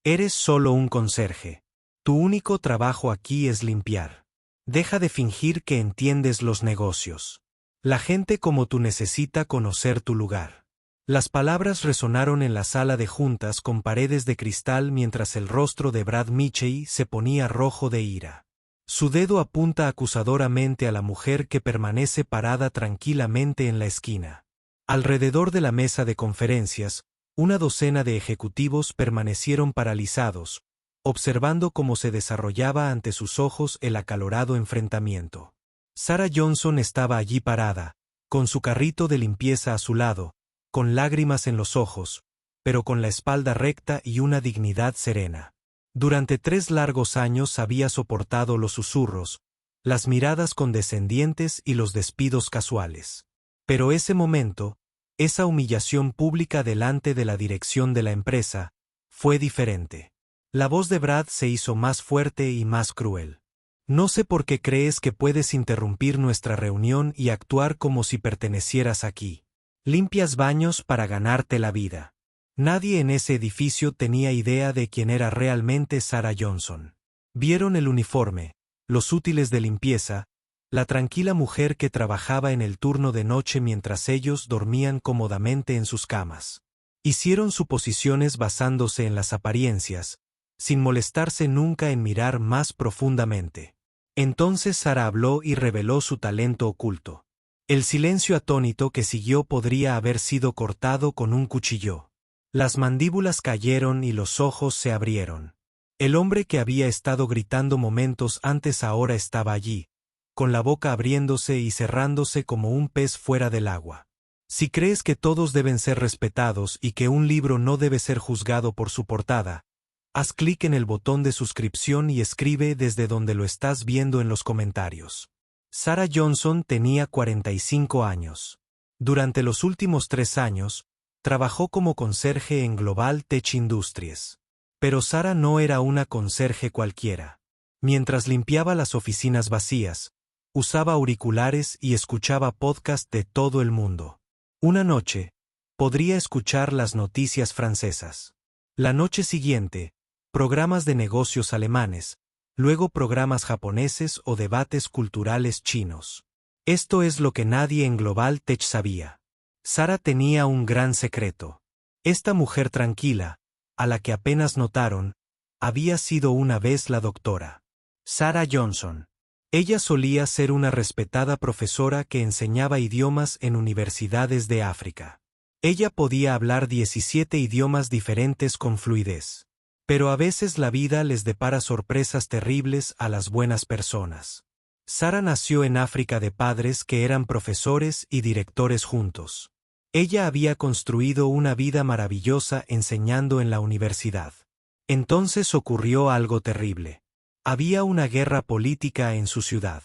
Eres solo un conserje. Tu único trabajo aquí es limpiar. Deja de fingir que entiendes los negocios. La gente como tú necesita conocer tu lugar. Las palabras resonaron en la sala de juntas con paredes de cristal mientras el rostro de Brad Mitchell se ponía rojo de ira. Su dedo apunta acusadoramente a la mujer que permanece parada tranquilamente en la esquina. Alrededor de la mesa de conferencias, una docena de ejecutivos permanecieron paralizados, observando cómo se desarrollaba ante sus ojos el acalorado enfrentamiento. Sarah Johnson estaba allí parada, con su carrito de limpieza a su lado, con lágrimas en los ojos, pero con la espalda recta y una dignidad serena. Durante 3 largos años había soportado los susurros, las miradas condescendientes y los despidos casuales. Pero ese momento, esa humillación pública delante de la dirección de la empresa, fue diferente. La voz de Brad se hizo más fuerte y más cruel. No sé por qué crees que puedes interrumpir nuestra reunión y actuar como si pertenecieras aquí. Limpias baños para ganarte la vida. Nadie en ese edificio tenía idea de quién era realmente Sarah Johnson. Vieron el uniforme, los útiles de limpieza, la tranquila mujer que trabajaba en el turno de noche mientras ellos dormían cómodamente en sus camas. Hicieron suposiciones basándose en las apariencias, sin molestarse nunca en mirar más profundamente. Entonces Sarah habló y reveló su talento oculto. El silencio atónito que siguió podría haber sido cortado con un cuchillo. Las mandíbulas cayeron y los ojos se abrieron. El hombre que había estado gritando momentos antes ahora estaba allí, con la boca abriéndose y cerrándose como un pez fuera del agua. Si crees que todos deben ser respetados y que un libro no debe ser juzgado por su portada, haz clic en el botón de suscripción y escribe desde donde lo estás viendo en los comentarios. Sarah Johnson tenía 45 años. Durante los últimos 3 años, trabajó como conserje en Global Tech Industries. Pero Sarah no era una conserje cualquiera. Mientras limpiaba las oficinas vacías, usaba auriculares y escuchaba podcasts de todo el mundo. Una noche, podría escuchar las noticias francesas. La noche siguiente, programas de negocios alemanes, luego programas japoneses o debates culturales chinos. Esto es lo que nadie en Global Tech sabía. Sarah tenía un gran secreto. Esta mujer tranquila, a la que apenas notaron, había sido una vez la doctora Sarah Johnson. Ella solía ser una respetada profesora que enseñaba idiomas en universidades de África. Ella podía hablar 17 idiomas diferentes con fluidez. Pero a veces la vida les depara sorpresas terribles a las buenas personas. Sarah nació en África de padres que eran profesores y directores juntos. Ella había construido una vida maravillosa enseñando en la universidad. Entonces ocurrió algo terrible. Había una guerra política en su ciudad.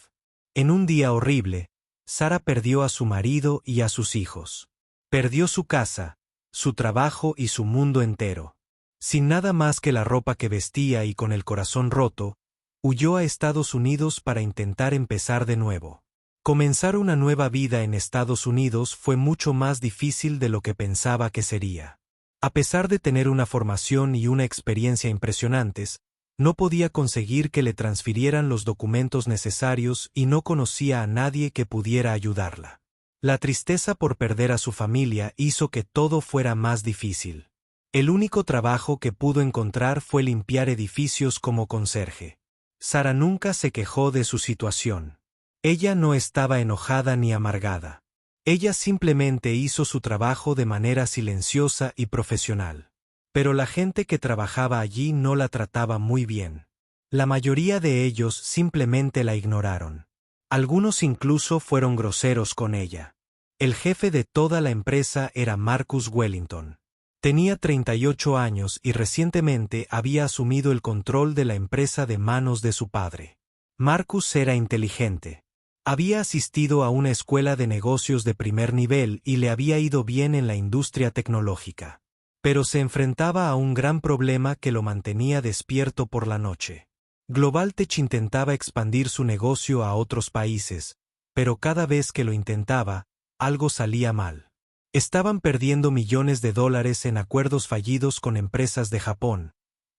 En un día horrible, Sarah perdió a su marido y a sus hijos. Perdió su casa, su trabajo y su mundo entero. Sin nada más que la ropa que vestía y con el corazón roto, huyó a Estados Unidos para intentar empezar de nuevo. Comenzar una nueva vida en Estados Unidos fue mucho más difícil de lo que pensaba que sería. A pesar de tener una formación y una experiencia impresionantes, no podía conseguir que le transfirieran los documentos necesarios y no conocía a nadie que pudiera ayudarla. La tristeza por perder a su familia hizo que todo fuera más difícil. El único trabajo que pudo encontrar fue limpiar edificios como conserje. Sarah nunca se quejó de su situación. Ella no estaba enojada ni amargada. Ella simplemente hizo su trabajo de manera silenciosa y profesional. Pero la gente que trabajaba allí no la trataba muy bien. La mayoría de ellos simplemente la ignoraron. Algunos incluso fueron groseros con ella. El jefe de toda la empresa era Marcus Wellington. Tenía 38 años y recientemente había asumido el control de la empresa de manos de su padre. Marcus era inteligente. Había asistido a una escuela de negocios de primer nivel y le había ido bien en la industria tecnológica. Pero se enfrentaba a un gran problema que lo mantenía despierto por la noche. Global Tech intentaba expandir su negocio a otros países, pero cada vez que lo intentaba, algo salía mal. Estaban perdiendo millones de dólares en acuerdos fallidos con empresas de Japón,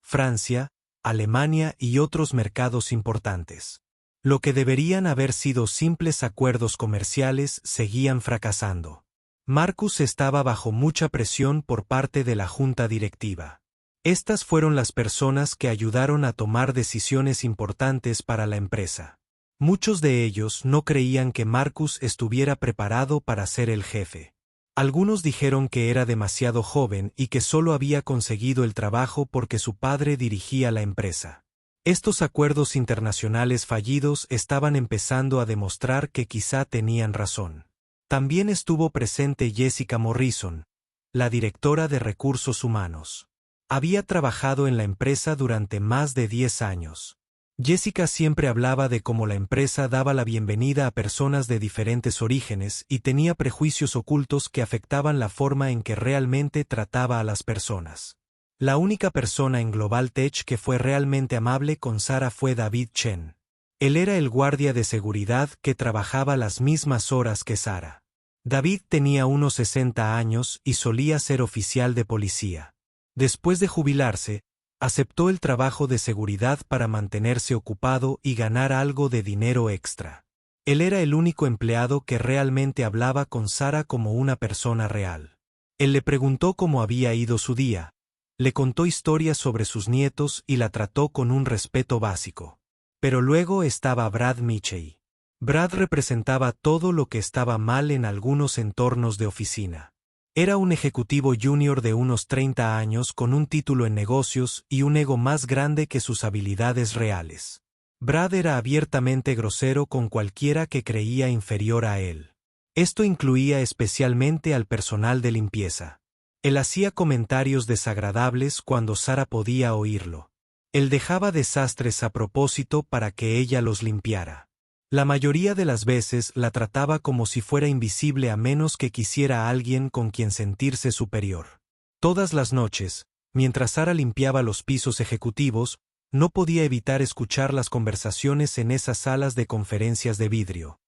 Francia, Alemania y otros mercados importantes. Lo que deberían haber sido simples acuerdos comerciales seguían fracasando. Marcus estaba bajo mucha presión por parte de la junta directiva. Estas fueron las personas que ayudaron a tomar decisiones importantes para la empresa. Muchos de ellos no creían que Marcus estuviera preparado para ser el jefe. Algunos dijeron que era demasiado joven y que solo había conseguido el trabajo porque su padre dirigía la empresa. Estos acuerdos internacionales fallidos estaban empezando a demostrar que quizá tenían razón. También estuvo presente Jessica Morrison, la directora de recursos humanos. Había trabajado en la empresa durante más de 10 años. Jessica siempre hablaba de cómo la empresa daba la bienvenida a personas de diferentes orígenes y tenía prejuicios ocultos que afectaban la forma en que realmente trataba a las personas. La única persona en Global Tech que fue realmente amable con Sara fue David Chen. Él era el guardia de seguridad que trabajaba las mismas horas que Sara. David tenía unos 60 años y solía ser oficial de policía. Después de jubilarse, aceptó el trabajo de seguridad para mantenerse ocupado y ganar algo de dinero extra. Él era el único empleado que realmente hablaba con Sara como una persona real. Él le preguntó cómo había ido su día, le contó historias sobre sus nietos y la trató con un respeto básico. Pero luego estaba Brad Mitchell. Brad representaba todo lo que estaba mal en algunos entornos de oficina. Era un ejecutivo junior de unos 30 años con un título en negocios y un ego más grande que sus habilidades reales. Brad era abiertamente grosero con cualquiera que creía inferior a él. Esto incluía especialmente al personal de limpieza. Él hacía comentarios desagradables cuando Sara podía oírlo. Él dejaba desastres a propósito para que ella los limpiara. La mayoría de las veces la trataba como si fuera invisible a menos que quisiera a alguien con quien sentirse superior. Todas las noches, mientras Sara limpiaba los pisos ejecutivos, no podía evitar escuchar las conversaciones en esas salas de conferencias de vidrio.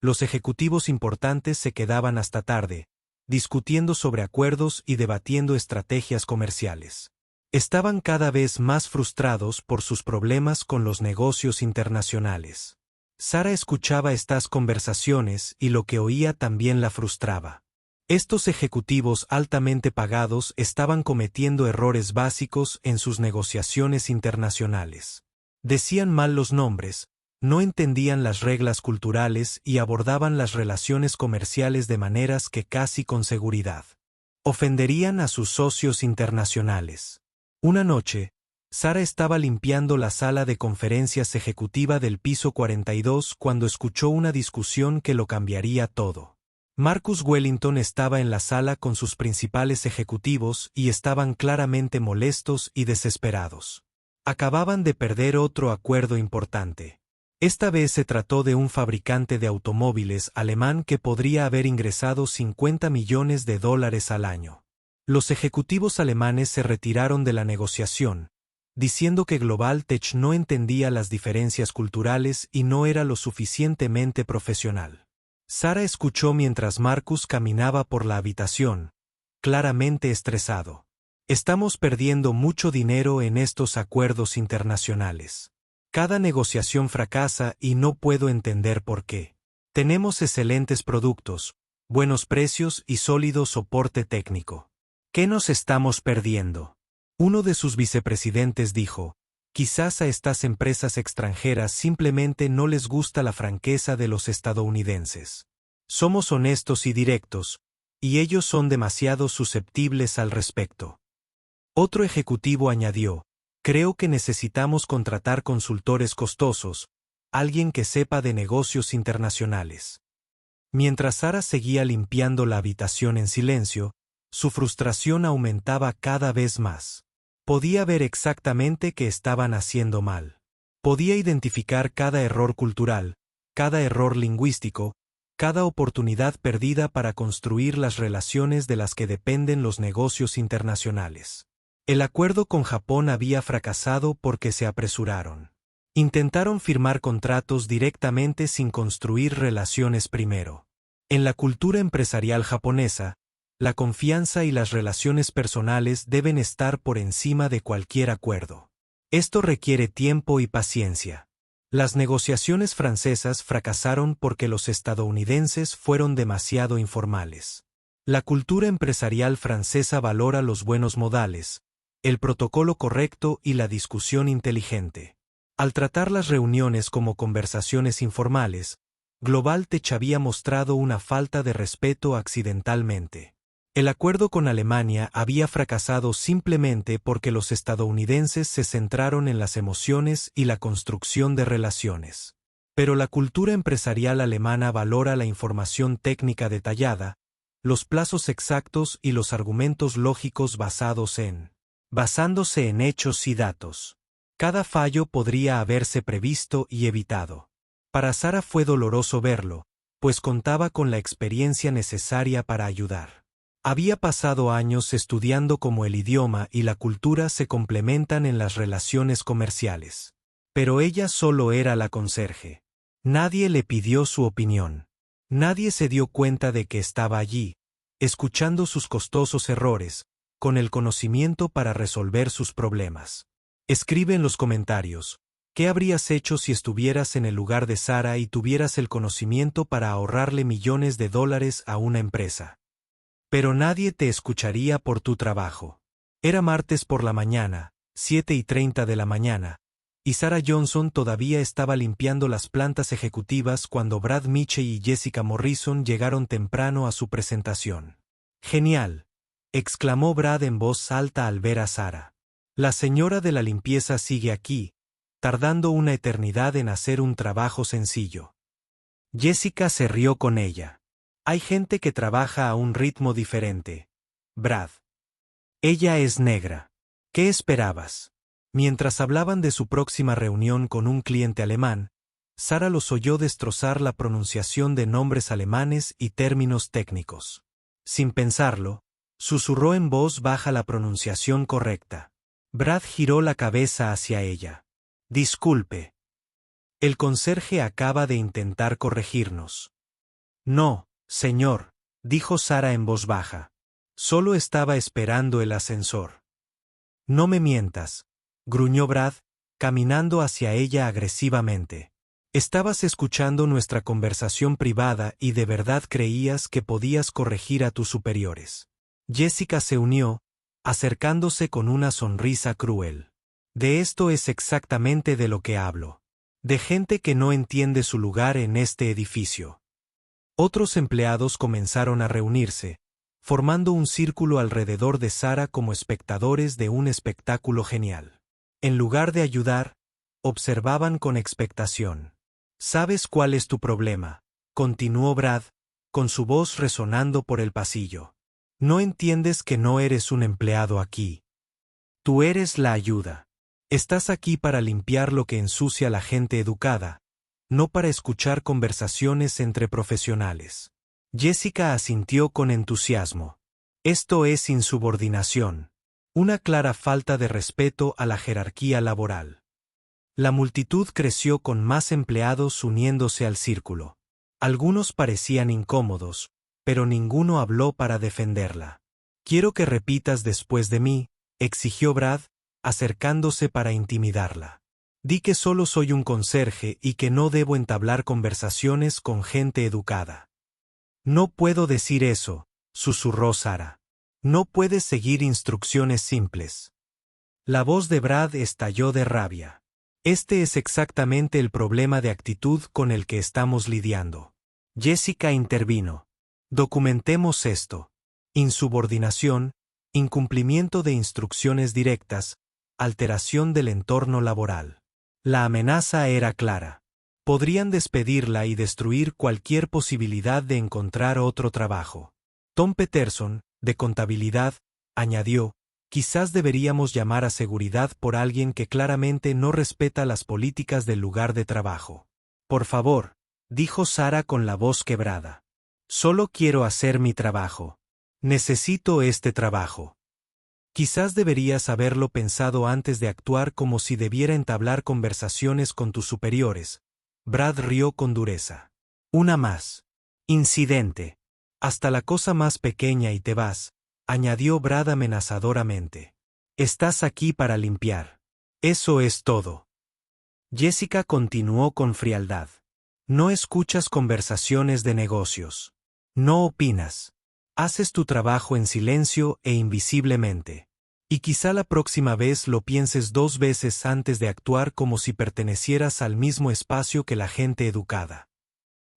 Los ejecutivos importantes se quedaban hasta tarde, discutiendo sobre acuerdos y debatiendo estrategias comerciales. Estaban cada vez más frustrados por sus problemas con los negocios internacionales. Sara escuchaba estas conversaciones y lo que oía también la frustraba. Estos ejecutivos altamente pagados estaban cometiendo errores básicos en sus negociaciones internacionales. Decían mal los nombres, no entendían las reglas culturales y abordaban las relaciones comerciales de maneras que casi con seguridad ofenderían a sus socios internacionales. Una noche, Sara estaba limpiando la sala de conferencias ejecutiva del piso 42 cuando escuchó una discusión que lo cambiaría todo. Marcus Wellington estaba en la sala con sus principales ejecutivos y estaban claramente molestos y desesperados. Acababan de perder otro acuerdo importante. Esta vez se trató de un fabricante de automóviles alemán que podría haber ingresado $50 millones al año. Los ejecutivos alemanes se retiraron de la negociación, diciendo que Global Tech no entendía las diferencias culturales y no era lo suficientemente profesional. Sara escuchó mientras Marcus caminaba por la habitación, claramente estresado. Estamos perdiendo mucho dinero en estos acuerdos internacionales. Cada negociación fracasa y no puedo entender por qué. Tenemos excelentes productos, buenos precios y sólido soporte técnico. ¿Qué nos estamos perdiendo? Uno de sus vicepresidentes dijo, quizás a estas empresas extranjeras simplemente no les gusta la franqueza de los estadounidenses. Somos honestos y directos, y ellos son demasiado susceptibles al respecto. Otro ejecutivo añadió, creo que necesitamos contratar consultores costosos, alguien que sepa de negocios internacionales. Mientras Sara seguía limpiando la habitación en silencio, su frustración aumentaba cada vez más. Podía ver exactamente qué estaban haciendo mal. Podía identificar cada error cultural, cada error lingüístico, cada oportunidad perdida para construir las relaciones de las que dependen los negocios internacionales. El acuerdo con Japón había fracasado porque se apresuraron. Intentaron firmar contratos directamente sin construir relaciones primero. En la cultura empresarial japonesa, La confianza y las relaciones personales deben estar por encima de cualquier acuerdo. Esto requiere tiempo y paciencia. Las negociaciones francesas fracasaron porque los estadounidenses fueron demasiado informales. La cultura empresarial francesa valora los buenos modales, el protocolo correcto y la discusión inteligente. Al tratar las reuniones como conversaciones informales, Global Tech había mostrado una falta de respeto accidentalmente. El acuerdo con Alemania había fracasado simplemente porque los estadounidenses se centraron en las emociones y la construcción de relaciones. Pero la cultura empresarial alemana valora la información técnica detallada, los plazos exactos y los argumentos lógicos basándose en hechos y datos. Cada fallo podría haberse previsto y evitado. Para Sara fue doloroso verlo, pues contaba con la experiencia necesaria para ayudar. Había pasado años estudiando cómo el idioma y la cultura se complementan en las relaciones comerciales. Pero ella solo era la conserje. Nadie le pidió su opinión. Nadie se dio cuenta de que estaba allí, escuchando sus costosos errores, con el conocimiento para resolver sus problemas. Escribe en los comentarios, ¿qué habrías hecho si estuvieras en el lugar de Sara y tuvieras el conocimiento para ahorrarle millones de dólares a una empresa? Pero nadie te escucharía por tu trabajo. Era martes por la mañana, 7:30 de la mañana, y Sarah Johnson todavía estaba limpiando las plantas ejecutivas cuando Brad Mitchell y Jessica Morrison llegaron temprano a su presentación. «Genial», exclamó Brad en voz alta al ver a Sarah. «La señora de la limpieza sigue aquí, tardando una eternidad en hacer un trabajo sencillo». Jessica se rió con ella. «Hay gente que trabaja a un ritmo diferente, Brad. Ella es negra. ¿Qué esperabas?». Mientras hablaban de su próxima reunión con un cliente alemán, Sara los oyó destrozar la pronunciación de nombres alemanes y términos técnicos. Sin pensarlo, susurró en voz baja la pronunciación correcta. Brad giró la cabeza hacia ella. «Disculpe. El conserje acaba de intentar corregirnos». «No, señor», dijo Sara en voz baja. «Solo estaba esperando el ascensor». «No me mientas», gruñó Brad, caminando hacia ella agresivamente. «Estabas escuchando nuestra conversación privada y de verdad creías que podías corregir a tus superiores». Jessica se unió, acercándose con una sonrisa cruel. «De esto es exactamente de lo que hablo. De gente que no entiende su lugar en este edificio». Otros empleados comenzaron a reunirse, formando un círculo alrededor de Sara como espectadores de un espectáculo genial. En lugar de ayudar, observaban con expectación. «¿Sabes cuál es tu problema?», continuó Brad, con su voz resonando por el pasillo. «No entiendes que no eres un empleado aquí. Tú eres la ayuda. Estás aquí para limpiar lo que ensucia la gente educada, no para escuchar conversaciones entre profesionales». Jessica asintió con entusiasmo. «Esto es insubordinación. Una clara falta de respeto a la jerarquía laboral». La multitud creció con más empleados uniéndose al círculo. Algunos parecían incómodos, pero ninguno habló para defenderla. «Quiero que repitas después de mí», exigió Brad, acercándose para intimidarla. «Di que solo soy un conserje y que no debo entablar conversaciones con gente educada». «No puedo decir eso», susurró Sara. «No puedes seguir instrucciones simples». La voz de Brad estalló de rabia. «Este es exactamente el problema de actitud con el que estamos lidiando». Jessica intervino. «Documentemos esto. Insubordinación, incumplimiento de instrucciones directas, alteración del entorno laboral». La amenaza era clara. Podrían despedirla y destruir cualquier posibilidad de encontrar otro trabajo. Tom Peterson, de contabilidad, añadió, «Quizás deberíamos llamar a seguridad por alguien que claramente no respeta las políticas del lugar de trabajo». «Por favor», dijo Sara con la voz quebrada. «Solo quiero hacer mi trabajo. Necesito este trabajo». «Quizás deberías haberlo pensado antes de actuar como si debiera entablar conversaciones con tus superiores». Brad rió con dureza. «Una más. Incidente. Hasta la cosa más pequeña y te vas, añadió Brad amenazadoramente. Estás aquí para limpiar. Eso es todo. Jessica continuó con frialdad. No escuchas conversaciones de negocios. No opinas. Haces tu trabajo en silencio e invisiblemente. Y quizá la próxima vez lo pienses 2 veces antes de actuar como si pertenecieras al mismo espacio que la gente educada.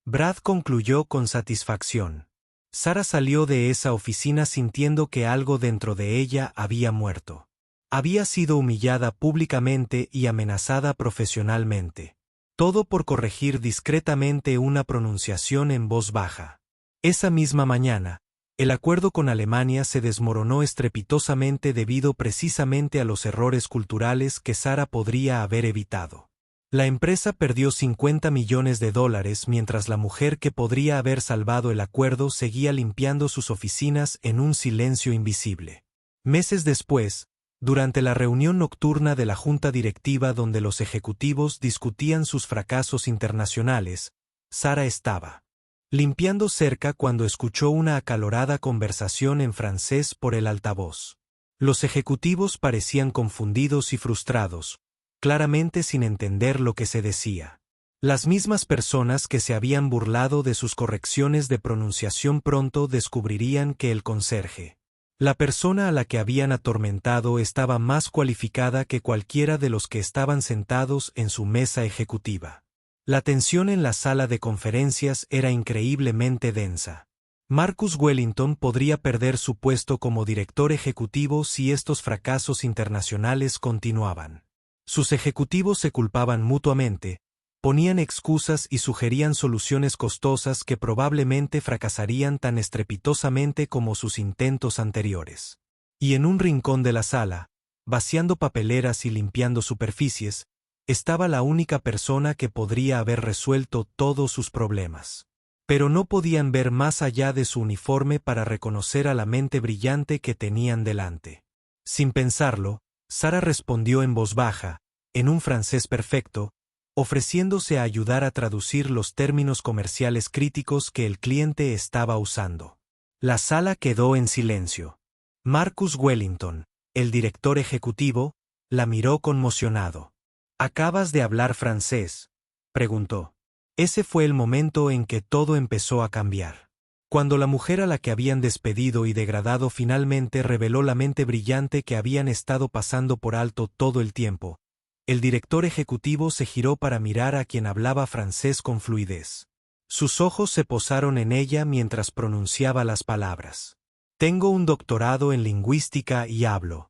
Brad concluyó con satisfacción. Sara salió de esa oficina sintiendo que algo dentro de ella había muerto. Había sido humillada públicamente y amenazada profesionalmente. Todo por corregir discretamente una pronunciación en voz baja. Esa misma mañana, el acuerdo con Alemania se desmoronó estrepitosamente debido precisamente a los errores culturales que Sara podría haber evitado. La empresa perdió $50 millones mientras la mujer que podría haber salvado el acuerdo seguía limpiando sus oficinas en un silencio invisible. Meses después, durante la reunión nocturna de la junta directiva donde los ejecutivos discutían sus fracasos internacionales, Sara estaba limpiando cerca cuando escuchó una acalorada conversación en francés por el altavoz. Los ejecutivos parecían confundidos y frustrados, claramente sin entender lo que se decía. Las mismas personas que se habían burlado de sus correcciones de pronunciación pronto descubrirían que el conserje, la persona a la que habían atormentado, estaba más cualificada que cualquiera de los que estaban sentados en su mesa ejecutiva. La tensión en la sala de conferencias era increíblemente densa. Marcus Wellington podría perder su puesto como director ejecutivo si estos fracasos internacionales continuaban. Sus ejecutivos se culpaban mutuamente, ponían excusas y sugerían soluciones costosas que probablemente fracasarían tan estrepitosamente como sus intentos anteriores. Y en un rincón de la sala, vaciando papeleras y limpiando superficies, estaba la única persona que podría haber resuelto todos sus problemas. Pero no podían ver más allá de su uniforme para reconocer a la mente brillante que tenían delante. Sin pensarlo, Sara respondió en voz baja, en un francés perfecto, ofreciéndose a ayudar a traducir los términos comerciales críticos que el cliente estaba usando. La sala quedó en silencio. Marcus Wellington, el director ejecutivo, la miró conmocionado. ¿Acabas de hablar francés?, preguntó. Ese fue el momento en que todo empezó a cambiar. Cuando la mujer a la que habían despedido y degradado finalmente reveló la mente brillante que habían estado pasando por alto todo el tiempo, el director ejecutivo se giró para mirar a quien hablaba francés con fluidez. Sus ojos se posaron en ella mientras pronunciaba las palabras. Tengo un doctorado en lingüística y hablo.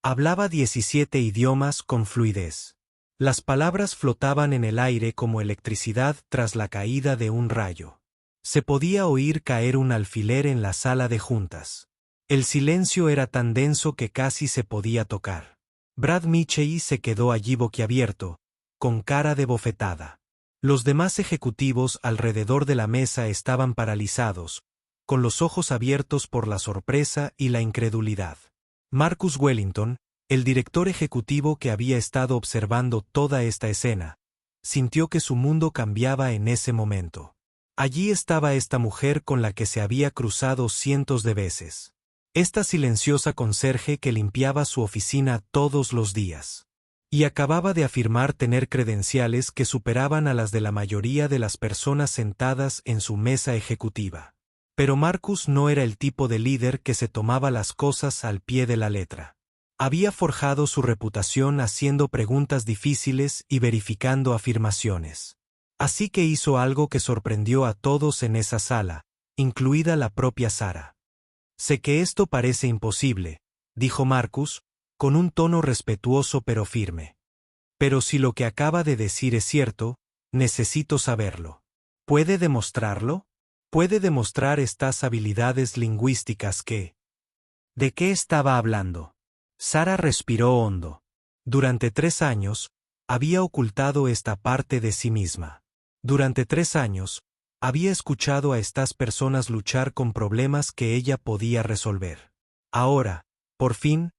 Hablaba 17 idiomas con fluidez. Las palabras flotaban en el aire como electricidad tras la caída de un rayo. Se podía oír caer un alfiler en la sala de juntas. El silencio era tan denso que casi se podía tocar. Brad Mitchell se quedó allí boquiabierto, con cara de bofetada. Los demás ejecutivos alrededor de la mesa estaban paralizados, con los ojos abiertos por la sorpresa y la incredulidad. Marcus Wellington, el director ejecutivo que había estado observando toda esta escena, sintió que su mundo cambiaba en ese momento. Allí estaba esta mujer con la que se había cruzado cientos de veces. Esta silenciosa conserje que limpiaba su oficina todos los días. Y acababa de afirmar tener credenciales que superaban a las de la mayoría de las personas sentadas en su mesa ejecutiva. Pero Marcus no era el tipo de líder que se tomaba las cosas al pie de la letra. Había forjado su reputación haciendo preguntas difíciles y verificando afirmaciones. Así que hizo algo que sorprendió a todos en esa sala, incluida la propia Sara. Sé que esto parece imposible, dijo Marcus, con un tono respetuoso pero firme. Pero si lo que acaba de decir es cierto, necesito saberlo. ¿Puede demostrarlo? ¿Puede demostrar estas habilidades lingüísticas que... ¿De qué estaba hablando? Sara respiró hondo. Durante 3 años, había ocultado esta parte de sí misma. Durante 3 años, había escuchado a estas personas luchar con problemas que ella podía resolver. Ahora, por fin,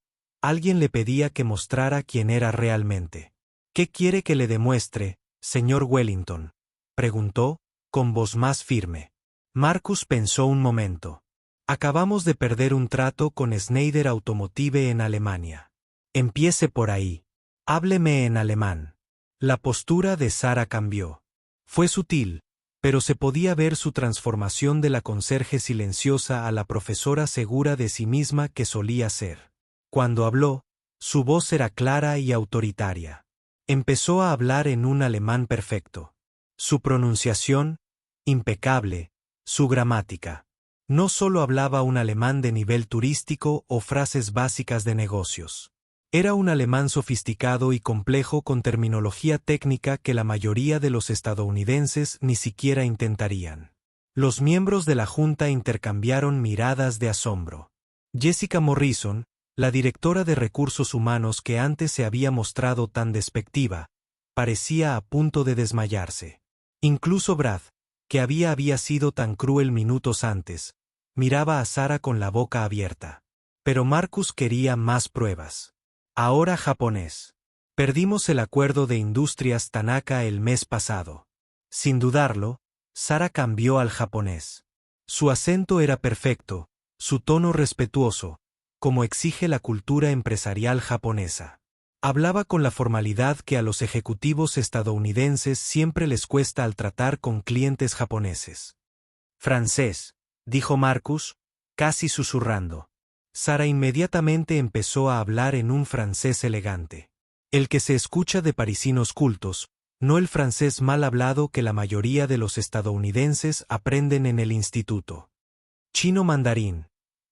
alguien le pedía que mostrara quién era realmente. ¿Qué quiere que le demuestre, señor Wellington?, preguntó, con voz más firme. Marcus pensó un momento. Acabamos de perder un trato con Schneider Automotive en Alemania. Empiece por ahí. Hábleme en alemán. La postura de Sara cambió. Fue sutil, pero se podía ver su transformación de la conserje silenciosa a la profesora segura de sí misma que solía ser. Cuando habló, su voz era clara y autoritaria. Empezó a hablar en un alemán perfecto. Su pronunciación, impecable, su gramática. No solo hablaba un alemán de nivel turístico o frases básicas de negocios. Era un alemán sofisticado y complejo con terminología técnica que la mayoría de los estadounidenses ni siquiera intentarían. Los miembros de la junta intercambiaron miradas de asombro. Jessica Morrison, la directora de recursos humanos que antes se había mostrado tan despectiva, parecía a punto de desmayarse. Incluso Brad, que había sido tan cruel minutos antes, miraba a Sara con la boca abierta. Pero Marcus quería más pruebas. Ahora japonés. Perdimos el acuerdo de Industrias Tanaka el mes pasado. Sin dudarlo, Sara cambió al japonés. Su acento era perfecto, su tono respetuoso, como exige la cultura empresarial japonesa. Hablaba con la formalidad que a los ejecutivos estadounidenses siempre les cuesta al tratar con clientes japoneses. Francés, dijo Marcus, casi susurrando. Sara inmediatamente empezó a hablar en un francés elegante. El que se escucha de parisinos cultos, no el francés mal hablado que la mayoría de los estadounidenses aprenden en el instituto. Chino mandarín,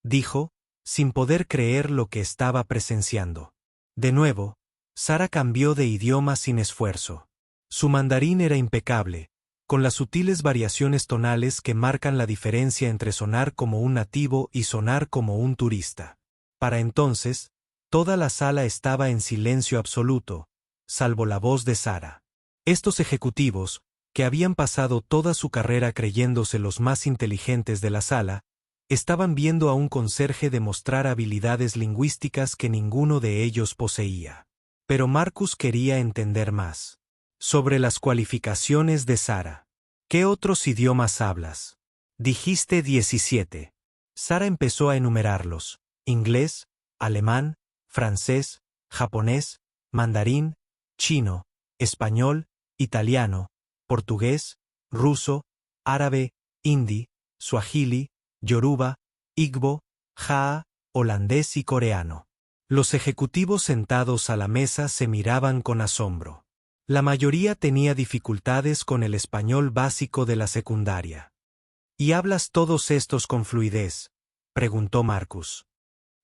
dijo, sin poder creer lo que estaba presenciando. De nuevo, Sara cambió de idioma sin esfuerzo. Su mandarín era impecable, con las sutiles variaciones tonales que marcan la diferencia entre sonar como un nativo y sonar como un turista. Para entonces, toda la sala estaba en silencio absoluto, salvo la voz de Sara. Estos ejecutivos, que habían pasado toda su carrera creyéndose los más inteligentes de la sala, estaban viendo a un conserje demostrar habilidades lingüísticas que ninguno de ellos poseía. Pero Marcus quería entender más. Sobre las cualificaciones de Sara. ¿Qué otros idiomas hablas? Dijiste 17. Sara empezó a enumerarlos: inglés, alemán, francés, japonés, mandarín, chino, español, italiano, portugués, ruso, árabe, hindi, suajili, yoruba, igbo, jaa, holandés y coreano. Los ejecutivos sentados a la mesa se miraban con asombro. La mayoría tenía dificultades con el español básico de la secundaria. ¿Y hablas todos estos con fluidez?, preguntó Marcus.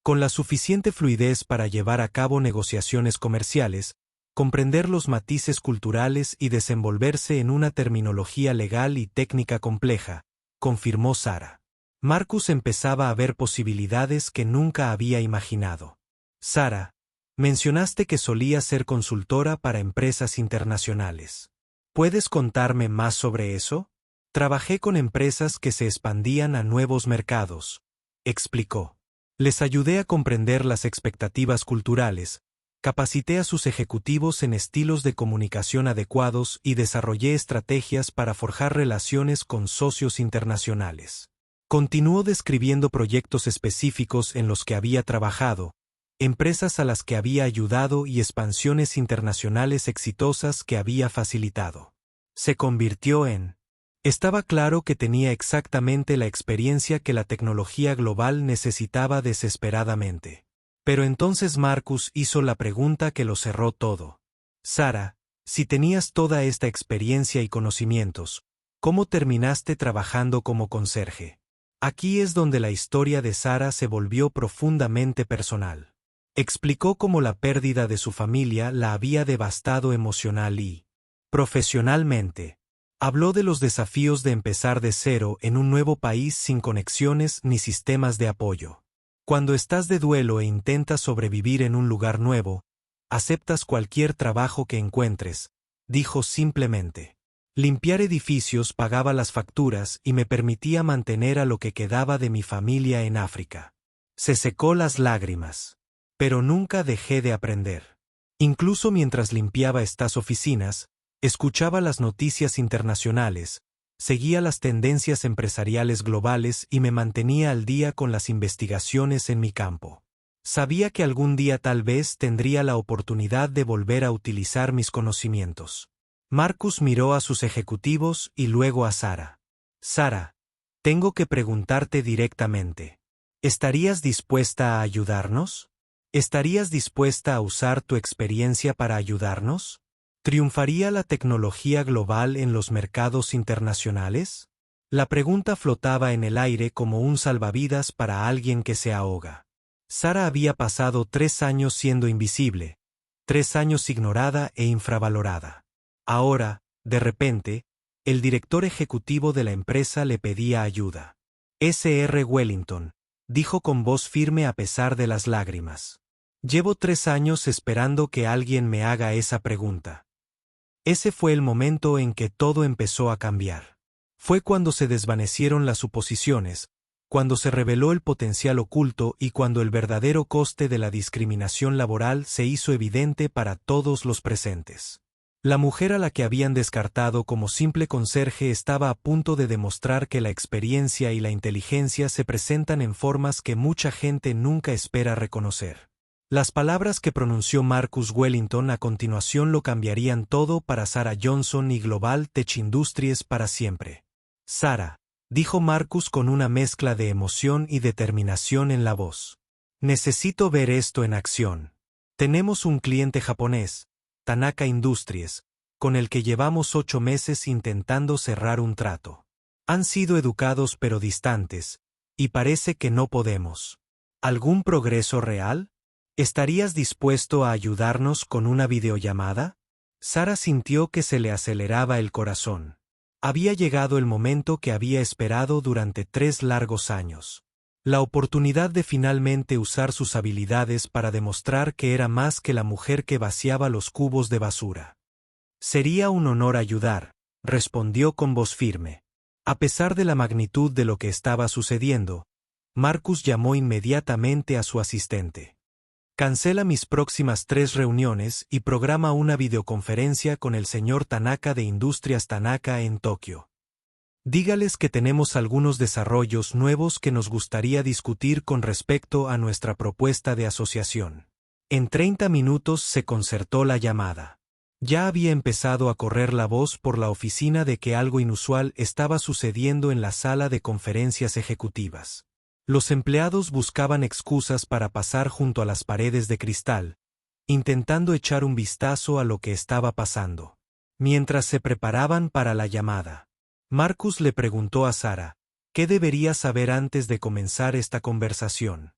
Con la suficiente fluidez para llevar a cabo negociaciones comerciales, comprender los matices culturales y desenvolverse en una terminología legal y técnica compleja, confirmó Sara. Marcus empezaba a ver posibilidades que nunca había imaginado. Sara, mencionaste que solía ser consultora para empresas internacionales. ¿Puedes contarme más sobre eso? Trabajé con empresas que se expandían a nuevos mercados, explicó. Les ayudé a comprender las expectativas culturales, capacité a sus ejecutivos en estilos de comunicación adecuados y desarrollé estrategias para forjar relaciones con socios internacionales. Continuó describiendo proyectos específicos en los que había trabajado, empresas a las que había ayudado y expansiones internacionales exitosas que había facilitado. Se convirtió en... Estaba claro que tenía exactamente la experiencia que la tecnología global necesitaba desesperadamente. Pero entonces Marcus hizo la pregunta que lo cerró todo. Sara, si tenías toda esta experiencia y conocimientos, ¿cómo terminaste trabajando como conserje? Aquí es donde la historia de Sara se volvió profundamente personal. Explicó cómo la pérdida de su familia la había devastado emocional y profesionalmente. Habló de los desafíos de empezar de cero en un nuevo país sin conexiones ni sistemas de apoyo. Cuando estás de duelo e intentas sobrevivir en un lugar nuevo, aceptas cualquier trabajo que encuentres, dijo simplemente. Limpiar edificios pagaba las facturas y me permitía mantener a lo que quedaba de mi familia en África. Se secó las lágrimas. Pero nunca dejé de aprender. Incluso mientras limpiaba estas oficinas, escuchaba las noticias internacionales, seguía las tendencias empresariales globales y me mantenía al día con las investigaciones en mi campo. Sabía que algún día tal vez tendría la oportunidad de volver a utilizar mis conocimientos. Marcus miró a sus ejecutivos y luego a Sara. Sara, tengo que preguntarte directamente. ¿Estarías dispuesta a ayudarnos? ¿Estarías dispuesta a usar tu experiencia para ayudarnos? ¿Triunfaría la tecnología global en los mercados internacionales? La pregunta flotaba en el aire como un salvavidas para alguien que se ahoga. Sara había pasado 3 años siendo invisible, 3 años ignorada e infravalorada. Ahora, de repente, el director ejecutivo de la empresa le pedía ayuda. S.R. Wellington, dijo con voz firme a pesar de las lágrimas. Llevo 3 años esperando que alguien me haga esa pregunta. Ese fue el momento en que todo empezó a cambiar. Fue cuando se desvanecieron las suposiciones, cuando se reveló el potencial oculto y cuando el verdadero coste de la discriminación laboral se hizo evidente para todos los presentes. La mujer a la que habían descartado como simple conserje estaba a punto de demostrar que la experiencia y la inteligencia se presentan en formas que mucha gente nunca espera reconocer. Las palabras que pronunció Marcus Wellington a continuación lo cambiarían todo para Sara Johnson y Global Tech Industries para siempre. Sara, dijo Marcus con una mezcla de emoción y determinación en la voz. Necesito ver esto en acción. Tenemos un cliente japonés, Tanaka Industries, con el que llevamos 8 meses intentando cerrar un trato. Han sido educados pero distantes, y parece que no podemos. ¿Algún progreso real? ¿Estarías dispuesto a ayudarnos con una videollamada? Sara sintió que se le aceleraba el corazón. Había llegado el momento que había esperado durante 3 largos años. La oportunidad de finalmente usar sus habilidades para demostrar que era más que la mujer que vaciaba los cubos de basura. Sería un honor ayudar, respondió con voz firme. A pesar de la magnitud de lo que estaba sucediendo, Marcus llamó inmediatamente a su asistente. Cancela mis próximas 3 reuniones y programa una videoconferencia con el señor Tanaka de Industrias Tanaka en Tokio. Dígales que tenemos algunos desarrollos nuevos que nos gustaría discutir con respecto a nuestra propuesta de asociación. En 30 minutos se concertó la llamada. Ya había empezado a correr la voz por la oficina de que algo inusual estaba sucediendo en la sala de conferencias ejecutivas. Los empleados buscaban excusas para pasar junto a las paredes de cristal, intentando echar un vistazo a lo que estaba pasando. Mientras se preparaban para la llamada, Marcus le preguntó a Sara, ¿qué debería saber antes de comenzar esta conversación?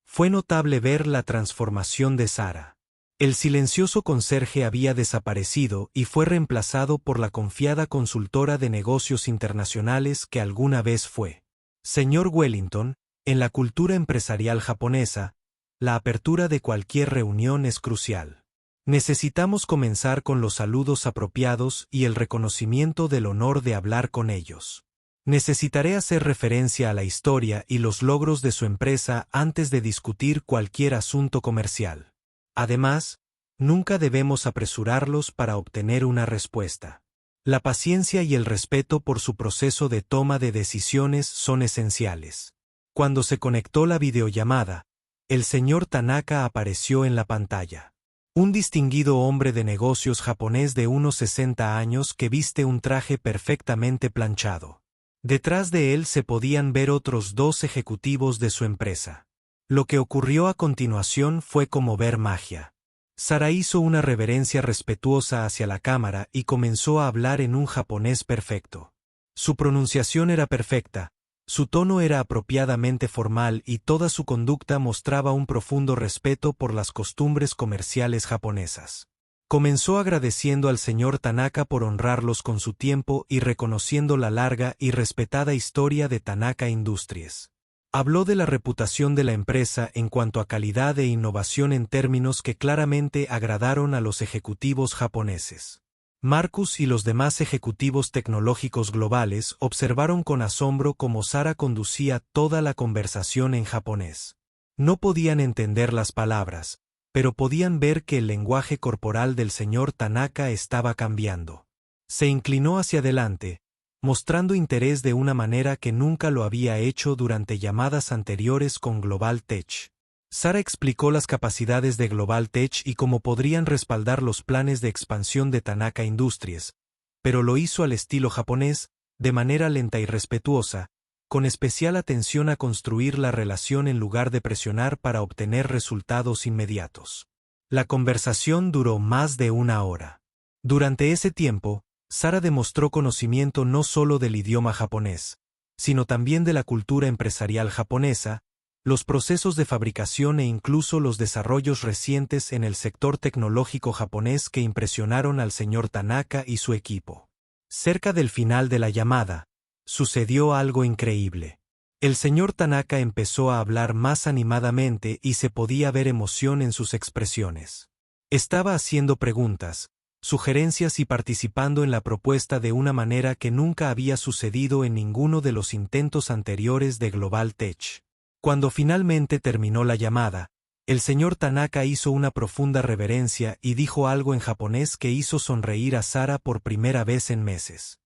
Fue notable ver la transformación de Sara. El silencioso conserje había desaparecido y fue reemplazado por la confiada consultora de negocios internacionales que alguna vez fue. Señor Wellington, en la cultura empresarial japonesa, la apertura de cualquier reunión es crucial. Necesitamos comenzar con los saludos apropiados y el reconocimiento del honor de hablar con ellos. Necesitaré hacer referencia a la historia y los logros de su empresa antes de discutir cualquier asunto comercial. Además, nunca debemos apresurarlos para obtener una respuesta. La paciencia y el respeto por su proceso de toma de decisiones son esenciales. Cuando se conectó la videollamada, el señor Tanaka apareció en la pantalla. Un distinguido hombre de negocios japonés de unos 60 años que viste un traje perfectamente planchado. Detrás de él se podían ver otros 2 ejecutivos de su empresa. Lo que ocurrió a continuación fue como ver magia. Sara hizo una reverencia respetuosa hacia la cámara y comenzó a hablar en un japonés perfecto. Su pronunciación era perfecta, su tono era apropiadamente formal y toda su conducta mostraba un profundo respeto por las costumbres comerciales japonesas. Comenzó agradeciendo al señor Tanaka por honrarlos con su tiempo y reconociendo la larga y respetada historia de Tanaka Industries. Habló de la reputación de la empresa en cuanto a calidad e innovación en términos que claramente agradaron a los ejecutivos japoneses. Marcus y los demás ejecutivos tecnológicos globales observaron con asombro cómo Sara conducía toda la conversación en japonés. No podían entender las palabras, pero podían ver que el lenguaje corporal del señor Tanaka estaba cambiando. Se inclinó hacia adelante, mostrando interés de una manera que nunca lo había hecho durante llamadas anteriores con Global Tech. Sara explicó las capacidades de Global Tech y cómo podrían respaldar los planes de expansión de Tanaka Industries, pero lo hizo al estilo japonés, de manera lenta y respetuosa, con especial atención a construir la relación en lugar de presionar para obtener resultados inmediatos. La conversación duró más de 1 hora. Durante ese tiempo, Sara demostró conocimiento no solo del idioma japonés, sino también de la cultura empresarial japonesa, los procesos de fabricación e incluso los desarrollos recientes en el sector tecnológico japonés que impresionaron al señor Tanaka y su equipo. Cerca del final de la llamada, sucedió algo increíble. El señor Tanaka empezó a hablar más animadamente y se podía ver emoción en sus expresiones. Estaba haciendo preguntas, sugerencias y participando en la propuesta de una manera que nunca había sucedido en ninguno de los intentos anteriores de Global Tech. Cuando finalmente terminó la llamada, el señor Tanaka hizo una profunda reverencia y dijo algo en japonés que hizo sonreír a Sara por primera vez en meses.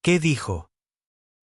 ¿Qué dijo?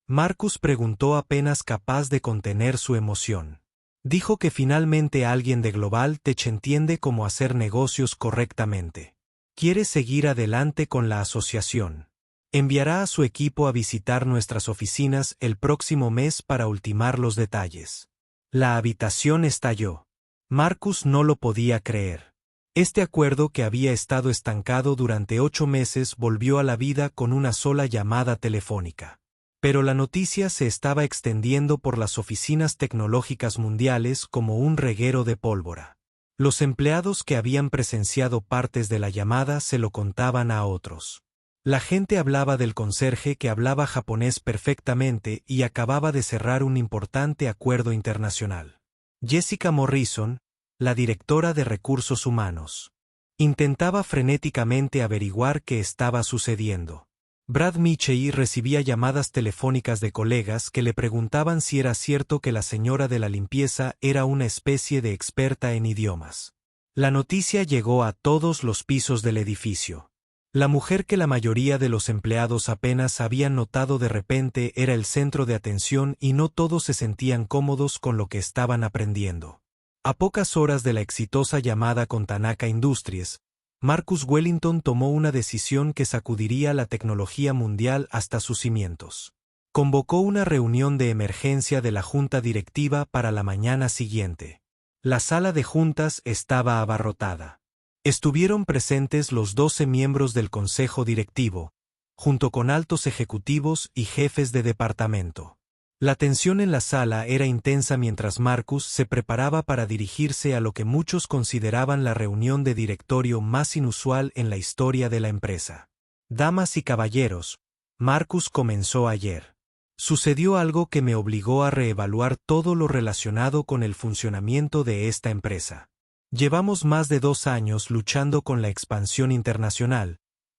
Marcus preguntó apenas capaz de contener su emoción. Dijo que finalmente alguien de Global Tech entiende cómo hacer negocios correctamente. Quiere seguir adelante con la asociación. Enviará a su equipo a visitar nuestras oficinas el próximo mes para ultimar los detalles. La habitación estalló. Marcus no lo podía creer. Este acuerdo que había estado estancado durante 8 meses volvió a la vida con una sola llamada telefónica. Pero la noticia se estaba extendiendo por las oficinas tecnológicas mundiales como un reguero de pólvora. Los empleados que habían presenciado partes de la llamada se lo contaban a otros. La gente hablaba del conserje que hablaba japonés perfectamente y acababa de cerrar un importante acuerdo internacional. Jessica Morrison, la directora de Recursos Humanos, intentaba frenéticamente averiguar qué estaba sucediendo. Brad Mitchell recibía llamadas telefónicas de colegas que le preguntaban si era cierto que la señora de la limpieza era una especie de experta en idiomas. La noticia llegó a todos los pisos del edificio. La mujer que la mayoría de los empleados apenas habían notado de repente era el centro de atención y no todos se sentían cómodos con lo que estaban aprendiendo. A pocas horas de la exitosa llamada con Tanaka Industries, Marcus Wellington tomó una decisión que sacudiría la tecnología mundial hasta sus cimientos. Convocó una reunión de emergencia de la junta directiva para la mañana siguiente. La sala de juntas estaba abarrotada. Estuvieron presentes los 12 miembros del consejo directivo, junto con altos ejecutivos y jefes de departamento. La tensión en la sala era intensa mientras Marcus se preparaba para dirigirse a lo que muchos consideraban la reunión de directorio más inusual en la historia de la empresa. Damas y caballeros, Marcus comenzó ayer. Sucedió algo que me obligó a reevaluar todo lo relacionado con el funcionamiento de esta empresa. Llevamos más de 2 años luchando con la expansión internacional,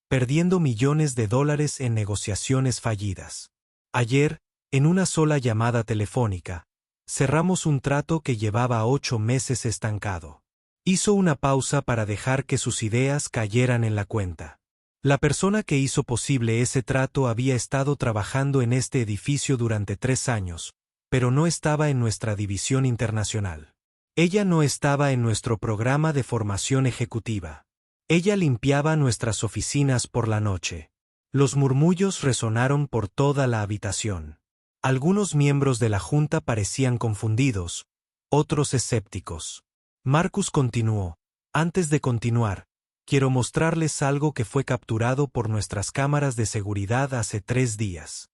perdiendo millones de dólares en negociaciones fallidas. Ayer, en una sola llamada telefónica, cerramos un trato que llevaba 8 meses estancado. Hizo una pausa para dejar que sus ideas cayeran en la cuenta. La persona que hizo posible ese trato había estado trabajando en este edificio durante 3 años, pero no estaba en nuestra división internacional. Ella no estaba en nuestro programa de formación ejecutiva. Ella limpiaba nuestras oficinas por la noche. Los murmullos resonaron por toda la habitación. Algunos miembros de la junta parecían confundidos, otros escépticos. Marcus continuó: antes de continuar, quiero mostrarles algo que fue capturado por nuestras cámaras de seguridad hace 3 días.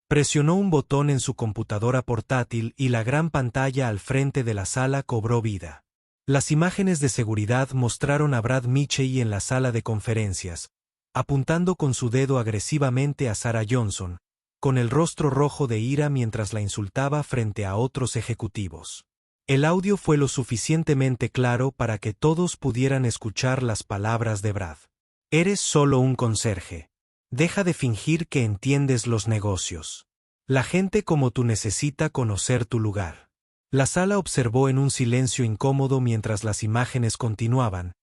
Presionó un botón en su computadora portátil y la gran pantalla al frente de la sala cobró vida. Las imágenes de seguridad mostraron a Brad Mitchell en la sala de conferencias, apuntando con su dedo agresivamente a Sarah Johnson, con el rostro rojo de ira mientras la insultaba frente a otros ejecutivos. El audio fue lo suficientemente claro para que todos pudieran escuchar las palabras de Brad. Eres solo un conserje. Deja de fingir que entiendes los negocios. La gente como tú necesita conocer tu lugar. La sala observó en un silencio incómodo mientras las imágenes continuaban,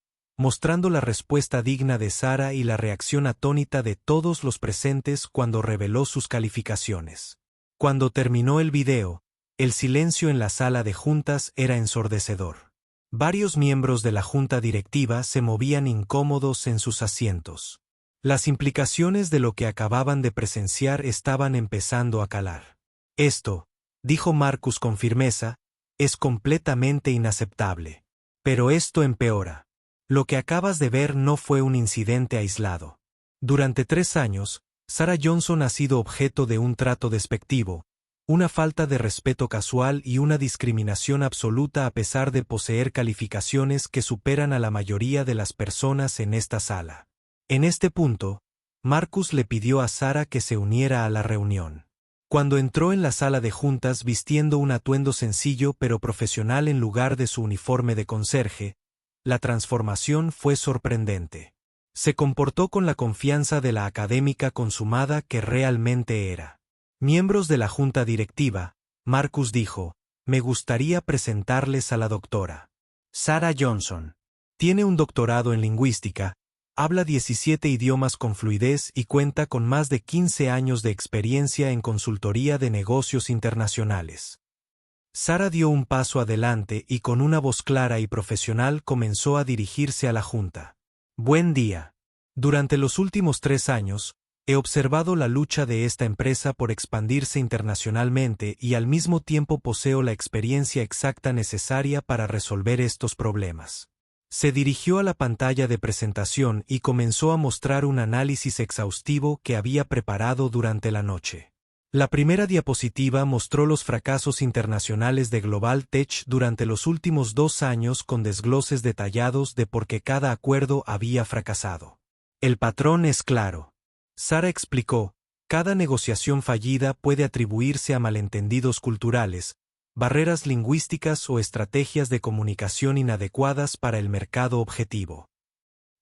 mostrando la respuesta digna de Sara y la reacción atónita de todos los presentes cuando reveló sus calificaciones. Cuando terminó el video, el silencio en la sala de juntas era ensordecedor. Varios miembros de la junta directiva se movían incómodos en sus asientos. Las implicaciones de lo que acababan de presenciar estaban empezando a calar. Esto, dijo Marcus con firmeza, es completamente inaceptable. Pero esto empeora. Lo que acabas de ver no fue un incidente aislado. Durante 3 años, Sarah Johnson ha sido objeto de un trato despectivo, una falta de respeto casual y una discriminación absoluta a pesar de poseer calificaciones que superan a la mayoría de las personas en esta sala. En este punto, Marcus le pidió a Sarah que se uniera a la reunión. Cuando entró en la sala de juntas vistiendo un atuendo sencillo pero profesional en lugar de su uniforme de conserje, la transformación fue sorprendente. Se comportó con la confianza de la académica consumada que realmente era. Miembros de la junta directiva, Marcus dijo, me gustaría presentarles a la doctora Sarah Johnson. Tiene un doctorado en lingüística, habla 17 idiomas con fluidez y cuenta con más de 15 años de experiencia en consultoría de negocios internacionales. Sarah dio un paso adelante y con una voz clara y profesional comenzó a dirigirse a la junta. Buen día. Durante los últimos 3 años, he observado la lucha de esta empresa por expandirse internacionalmente y al mismo tiempo poseo la experiencia exacta necesaria para resolver estos problemas. Se dirigió a la pantalla de presentación y comenzó a mostrar un análisis exhaustivo que había preparado durante la noche. La primera diapositiva mostró los fracasos internacionales de Global Tech durante los últimos 2 años con desgloses detallados de por qué cada acuerdo había fracasado. El patrón es claro. Sarah explicó, cada negociación fallida puede atribuirse a malentendidos culturales, barreras lingüísticas o estrategias de comunicación inadecuadas para el mercado objetivo.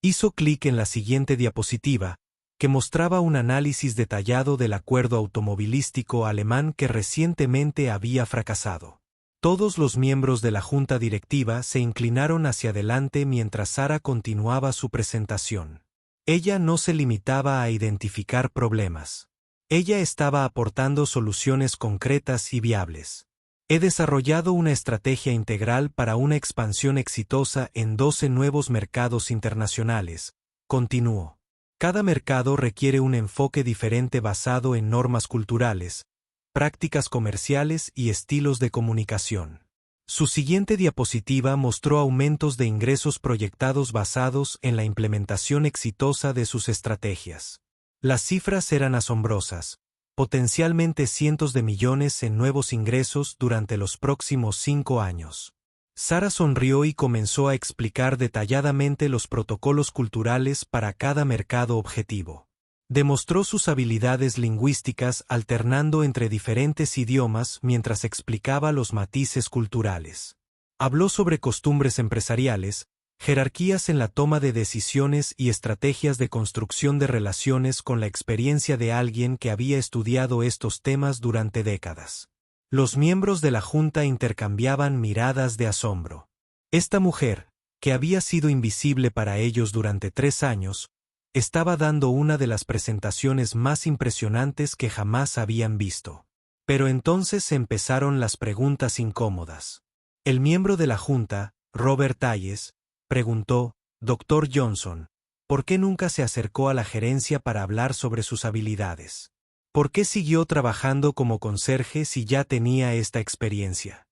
Hizo clic en la siguiente diapositiva, que mostraba un análisis detallado del acuerdo automovilístico alemán que recientemente había fracasado. Todos los miembros de la junta directiva se inclinaron hacia adelante mientras Sarah continuaba su presentación. Ella no se limitaba a identificar problemas. Ella estaba aportando soluciones concretas y viables. He desarrollado una estrategia integral para una expansión exitosa en 12 nuevos mercados internacionales, continuó. Cada mercado requiere un enfoque diferente basado en normas culturales, prácticas comerciales y estilos de comunicación. Su siguiente diapositiva mostró aumentos de ingresos proyectados basados en la implementación exitosa de sus estrategias. Las cifras eran asombrosas, potencialmente cientos de millones en nuevos ingresos durante los próximos 5 años. Sarah sonrió y comenzó a explicar detalladamente los protocolos culturales para cada mercado objetivo. Demostró sus habilidades lingüísticas alternando entre diferentes idiomas mientras explicaba los matices culturales. Habló sobre costumbres empresariales, jerarquías en la toma de decisiones y estrategias de construcción de relaciones con la experiencia de alguien que había estudiado estos temas durante décadas. Los miembros de la junta intercambiaban miradas de asombro. Esta mujer, que había sido invisible para ellos durante 3 años, estaba dando una de las presentaciones más impresionantes que jamás habían visto. Pero entonces empezaron las preguntas incómodas. El miembro de la junta, Robert Hayes, preguntó, Dr. Johnson, ¿por qué nunca se acercó a la gerencia para hablar sobre sus habilidades? ¿Por qué siguió trabajando como conserje si ya tenía esta experiencia?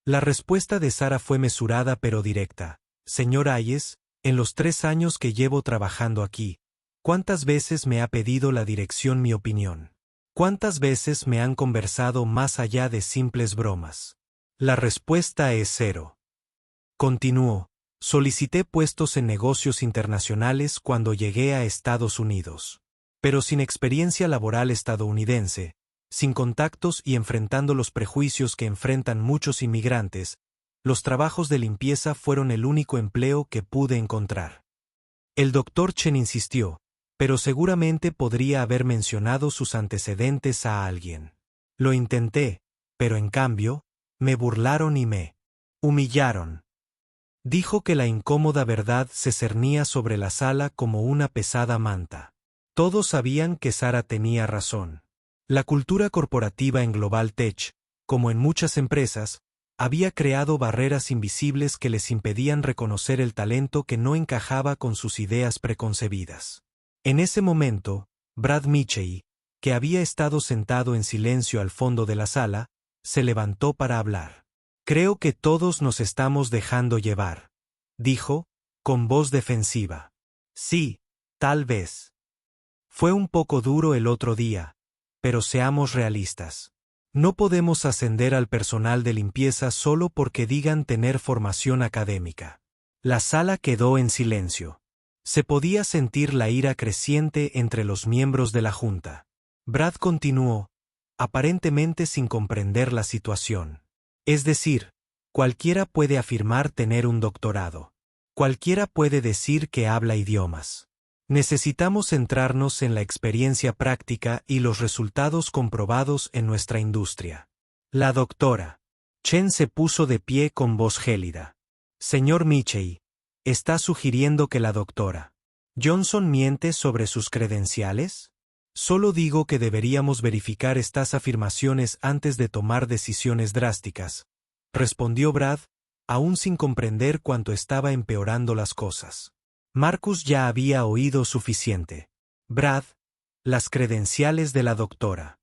La respuesta de Sarah fue mesurada pero directa. Señor Hayes, en los 3 años que llevo trabajando aquí, ¿cuántas veces me ha pedido la dirección mi opinión? ¿Cuántas veces me han conversado más allá de simples bromas? La respuesta es 0. Continuó, solicité puestos en negocios internacionales cuando llegué a Estados Unidos. Pero sin experiencia laboral estadounidense, sin contactos y enfrentando los prejuicios que enfrentan muchos inmigrantes, los trabajos de limpieza fueron el único empleo que pude encontrar. El Dr. Chen insistió, pero seguramente podría haber mencionado sus antecedentes a alguien. Lo intenté, pero en cambio, me burlaron y me humillaron. Dijo que la incómoda verdad se cernía sobre la sala como una pesada manta. Todos sabían que Sara tenía razón. La cultura corporativa en Global Tech, como en muchas empresas, había creado barreras invisibles que les impedían reconocer el talento que no encajaba con sus ideas preconcebidas. En ese momento, Brad Mitchell, que había estado sentado en silencio al fondo de la sala, se levantó para hablar. «Creo que todos nos estamos dejando llevar», dijo, con voz defensiva. «Sí, tal vez. Fue un poco duro el otro día, pero seamos realistas. No podemos ascender al personal de limpieza solo porque digan tener formación académica». La sala quedó en silencio. Se podía sentir la ira creciente entre los miembros de la junta. Brad continuó, aparentemente sin comprender la situación. «Es decir, cualquiera puede afirmar tener un doctorado. Cualquiera puede decir que habla idiomas. Necesitamos centrarnos en la experiencia práctica y los resultados comprobados en nuestra industria». La doctora Chen se puso de pie con voz gélida. «Señor Mitchell, ¿está sugiriendo que la doctora Johnson miente sobre sus credenciales? Solo digo que deberíamos verificar estas afirmaciones antes de tomar decisiones drásticas», respondió Brad, aún sin comprender cuánto estaba empeorando las cosas. Marcus ya había oído suficiente. «Brad, las credenciales de la doctora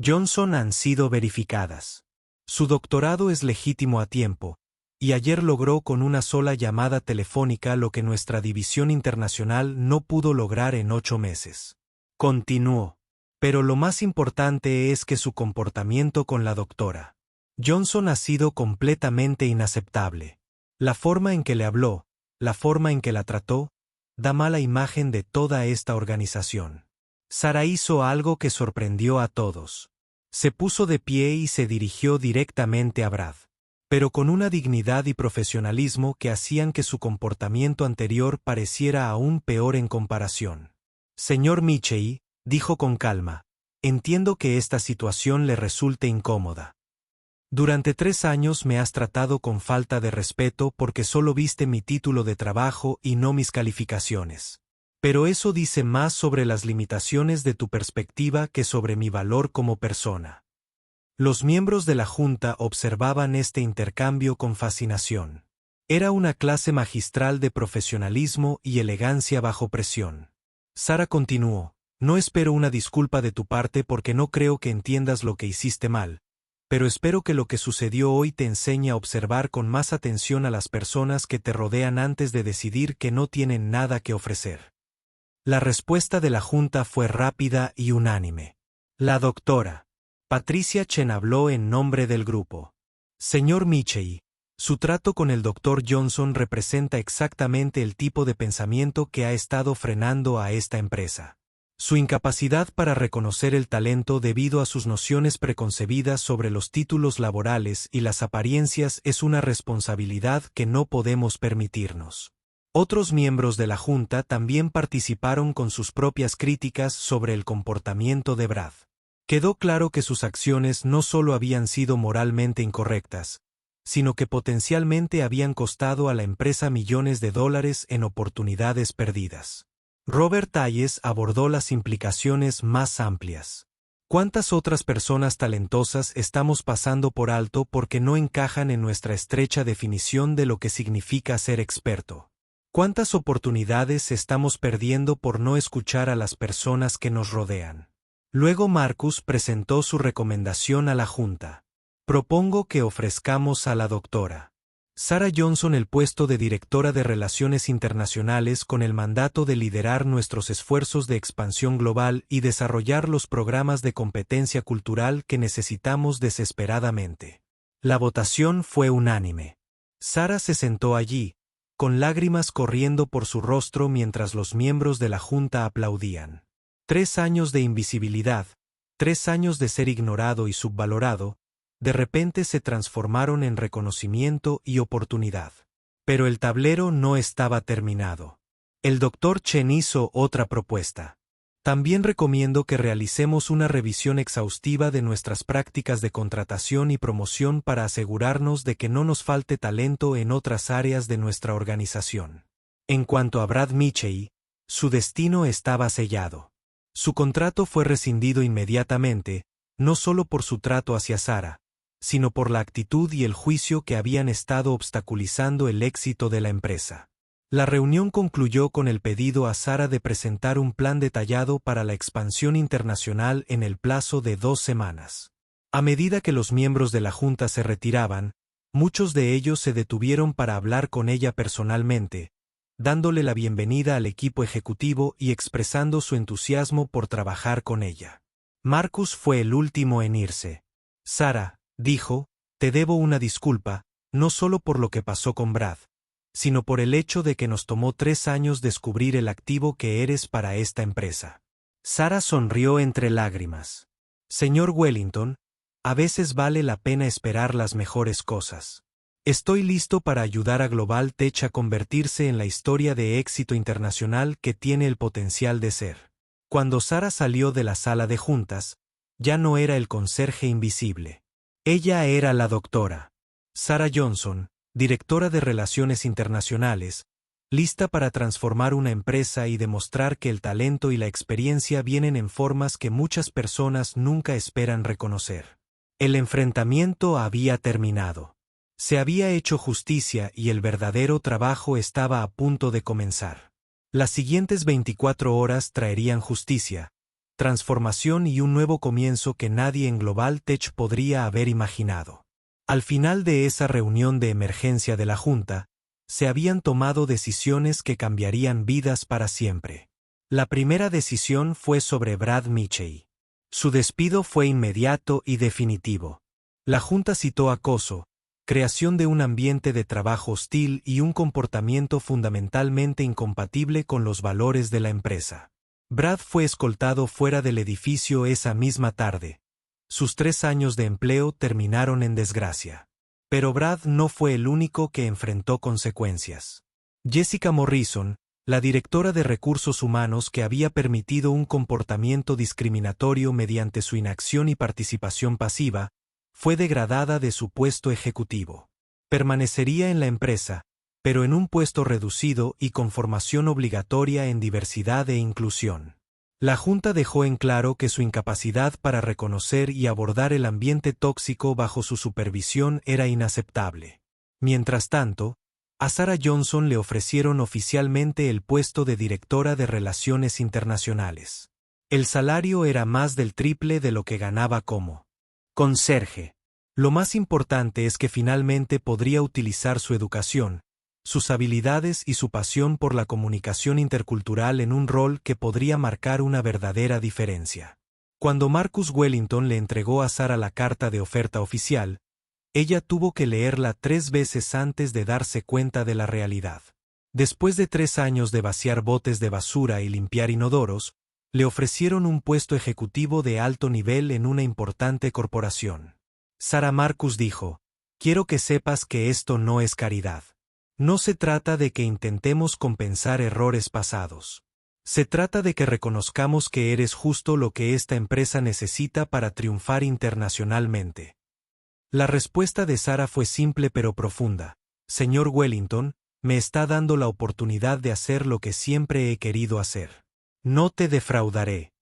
Johnson han sido verificadas. Su doctorado es legítimo a tiempo, y ayer logró con una sola llamada telefónica lo que nuestra división internacional no pudo lograr en 8 meses. Continuó. «Pero lo más importante es que su comportamiento con la doctora Johnson ha sido completamente inaceptable. La forma en que le habló, la forma en que la trató, da mala imagen de toda esta organización». Sara hizo algo que sorprendió a todos. Se puso de pie y se dirigió directamente a Brad, pero con una dignidad y profesionalismo que hacían que su comportamiento anterior pareciera aún peor en comparación. «Señor Mitchell», dijo con calma, «entiendo que esta situación le resulte incómoda. Durante 3 años me has tratado con falta de respeto porque solo viste mi título de trabajo y no mis calificaciones. Pero eso dice más sobre las limitaciones de tu perspectiva que sobre mi valor como persona». Los miembros de la junta observaban este intercambio con fascinación. Era una clase magistral de profesionalismo y elegancia bajo presión. Sara continuó, «No espero una disculpa de tu parte porque no creo que entiendas lo que hiciste mal, pero espero que lo que sucedió hoy te enseñe a observar con más atención a las personas que te rodean antes de decidir que no tienen nada que ofrecer». La respuesta de la junta fue rápida y unánime. La doctora Patricia Chen habló en nombre del grupo. «Señor Mitchell, su trato con el Dr. Johnson representa exactamente el tipo de pensamiento que ha estado frenando a esta empresa. Su incapacidad para reconocer el talento debido a sus nociones preconcebidas sobre los títulos laborales y las apariencias es una responsabilidad que no podemos permitirnos». Otros miembros de la junta también participaron con sus propias críticas sobre el comportamiento de Brad. Quedó claro que sus acciones no solo habían sido moralmente incorrectas, sino que potencialmente habían costado a la empresa millones de dólares en oportunidades perdidas. Robert Hayes abordó las implicaciones más amplias. ¿Cuántas otras personas talentosas estamos pasando por alto porque no encajan en nuestra estrecha definición de lo que significa ser experto? ¿Cuántas oportunidades estamos perdiendo por no escuchar a las personas que nos rodean? Luego Marcus presentó su recomendación a la junta. «Propongo que ofrezcamos a la doctora Sara Johnson el puesto de directora de Relaciones Internacionales con el mandato de liderar nuestros esfuerzos de expansión global y desarrollar los programas de competencia cultural que necesitamos desesperadamente». La votación fue unánime. Sara se sentó allí, con lágrimas corriendo por su rostro mientras los miembros de la junta aplaudían. 3 años de invisibilidad, 3 años de ser ignorado y subvalorado, de repente se transformaron en reconocimiento y oportunidad. Pero el tablero no estaba terminado. El Dr. Chen hizo otra propuesta. También recomiendo que realicemos una revisión exhaustiva de nuestras prácticas de contratación y promoción para asegurarnos de que no nos falte talento en otras áreas de nuestra organización. En cuanto a Brad Mitchell, su destino estaba sellado. Su contrato fue rescindido inmediatamente, no solo por su trato hacia Sara, sino por la actitud y el juicio que habían estado obstaculizando el éxito de la empresa. La reunión concluyó con el pedido a Sara de presentar un plan detallado para la expansión internacional en el plazo de 2 semanas. A medida que los miembros de la junta se retiraban, muchos de ellos se detuvieron para hablar con ella personalmente, dándole la bienvenida al equipo ejecutivo y expresando su entusiasmo por trabajar con ella. Marcus fue el último en irse. Sara, dijo, te debo una disculpa, no solo por lo que pasó con Brad, sino por el hecho de que nos tomó 3 años descubrir el activo que eres para esta empresa. Sara sonrió entre lágrimas. Señor Wellington, a veces vale la pena esperar las mejores cosas. Estoy listo para ayudar a Global Tech a convertirse en la historia de éxito internacional que tiene el potencial de ser. Cuando Sara salió de la sala de juntas, ya no era el conserje invisible. Ella era la doctora Sara Johnson, directora de Relaciones Internacionales, lista para transformar una empresa y demostrar que el talento y la experiencia vienen en formas que muchas personas nunca esperan reconocer. El enfrentamiento había terminado. Se había hecho justicia y el verdadero trabajo estaba a punto de comenzar. Las siguientes 24 horas traerían justicia, transformación y un nuevo comienzo que nadie en Global Tech podría haber imaginado. Al final de esa reunión de emergencia de la Junta, se habían tomado decisiones que cambiarían vidas para siempre. La primera decisión fue sobre Brad Mitchell. Su despido fue inmediato y definitivo. La Junta citó acoso, creación de un ambiente de trabajo hostil y un comportamiento fundamentalmente incompatible con los valores de la empresa. Brad fue escoltado fuera del edificio esa misma tarde. Sus 3 años de empleo terminaron en desgracia. Pero Brad no fue el único que enfrentó consecuencias. Jessica Morrison, la directora de recursos humanos que había permitido un comportamiento discriminatorio mediante su inacción y participación pasiva, fue degradada de su puesto ejecutivo. Permanecería en la empresa, pero en un puesto reducido y con formación obligatoria en diversidad e inclusión. La Junta dejó en claro que su incapacidad para reconocer y abordar el ambiente tóxico bajo su supervisión era inaceptable. Mientras tanto, a Sara Johnson le ofrecieron oficialmente el puesto de directora de Relaciones Internacionales. El salario era más del triple de lo que ganaba como conserje. Lo más importante es que finalmente podría utilizar su educación, sus habilidades y su pasión por la comunicación intercultural en un rol que podría marcar una verdadera diferencia. Cuando Marcus Wellington le entregó a Sara la carta de oferta oficial, ella tuvo que leerla 3 veces antes de darse cuenta de la realidad. Después de 3 años de vaciar botes de basura y limpiar inodoros, le ofrecieron un puesto ejecutivo de alto nivel en una importante corporación. Sara Marcus dijo, «Quiero que sepas que esto no es caridad. No se trata de que intentemos compensar errores pasados. Se trata de que reconozcamos que eres justo lo que esta empresa necesita para triunfar internacionalmente». La respuesta de Sara fue simple pero profunda. «Señor Wellington, me está dando la oportunidad de hacer lo que siempre he querido hacer. No te defraudaré».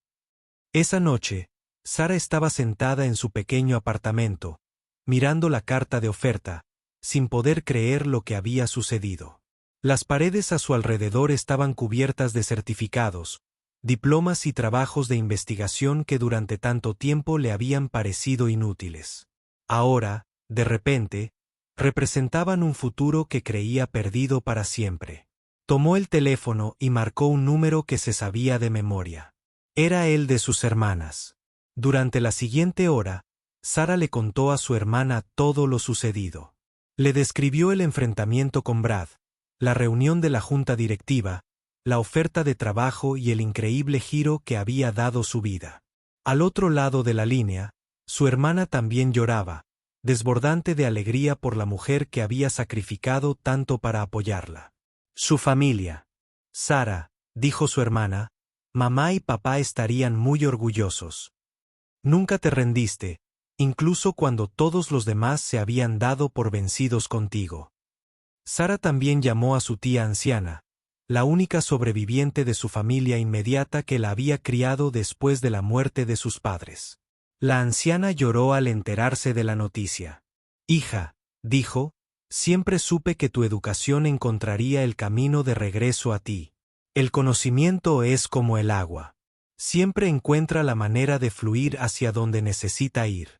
Esa noche, Sara estaba sentada en su pequeño apartamento, mirando la carta de oferta, sin poder creer lo que había sucedido. Las paredes a su alrededor estaban cubiertas de certificados, diplomas y trabajos de investigación que durante tanto tiempo le habían parecido inútiles. Ahora, de repente, representaban un futuro que creía perdido para siempre. Tomó el teléfono y marcó un número que se sabía de memoria. Era el de sus hermanas. Durante la siguiente hora, Sara le contó a su hermana todo lo sucedido. Le describió el enfrentamiento con Brad, la reunión de la junta directiva, la oferta de trabajo y el increíble giro que había dado su vida. Al otro lado de la línea, su hermana también lloraba, desbordante de alegría por la mujer que había sacrificado tanto para apoyarla. Su familia. Sara, dijo su hermana, Mamá y papá estarían muy orgullosos. Nunca te rendiste, incluso cuando todos los demás se habían dado por vencidos contigo. Sara también llamó a su tía anciana, la única sobreviviente de su familia inmediata que la había criado después de la muerte de sus padres. La anciana lloró al enterarse de la noticia. Hija, dijo, siempre supe que tu educación encontraría el camino de regreso a ti. El conocimiento es como el agua. Siempre encuentra la manera de fluir hacia donde necesita ir.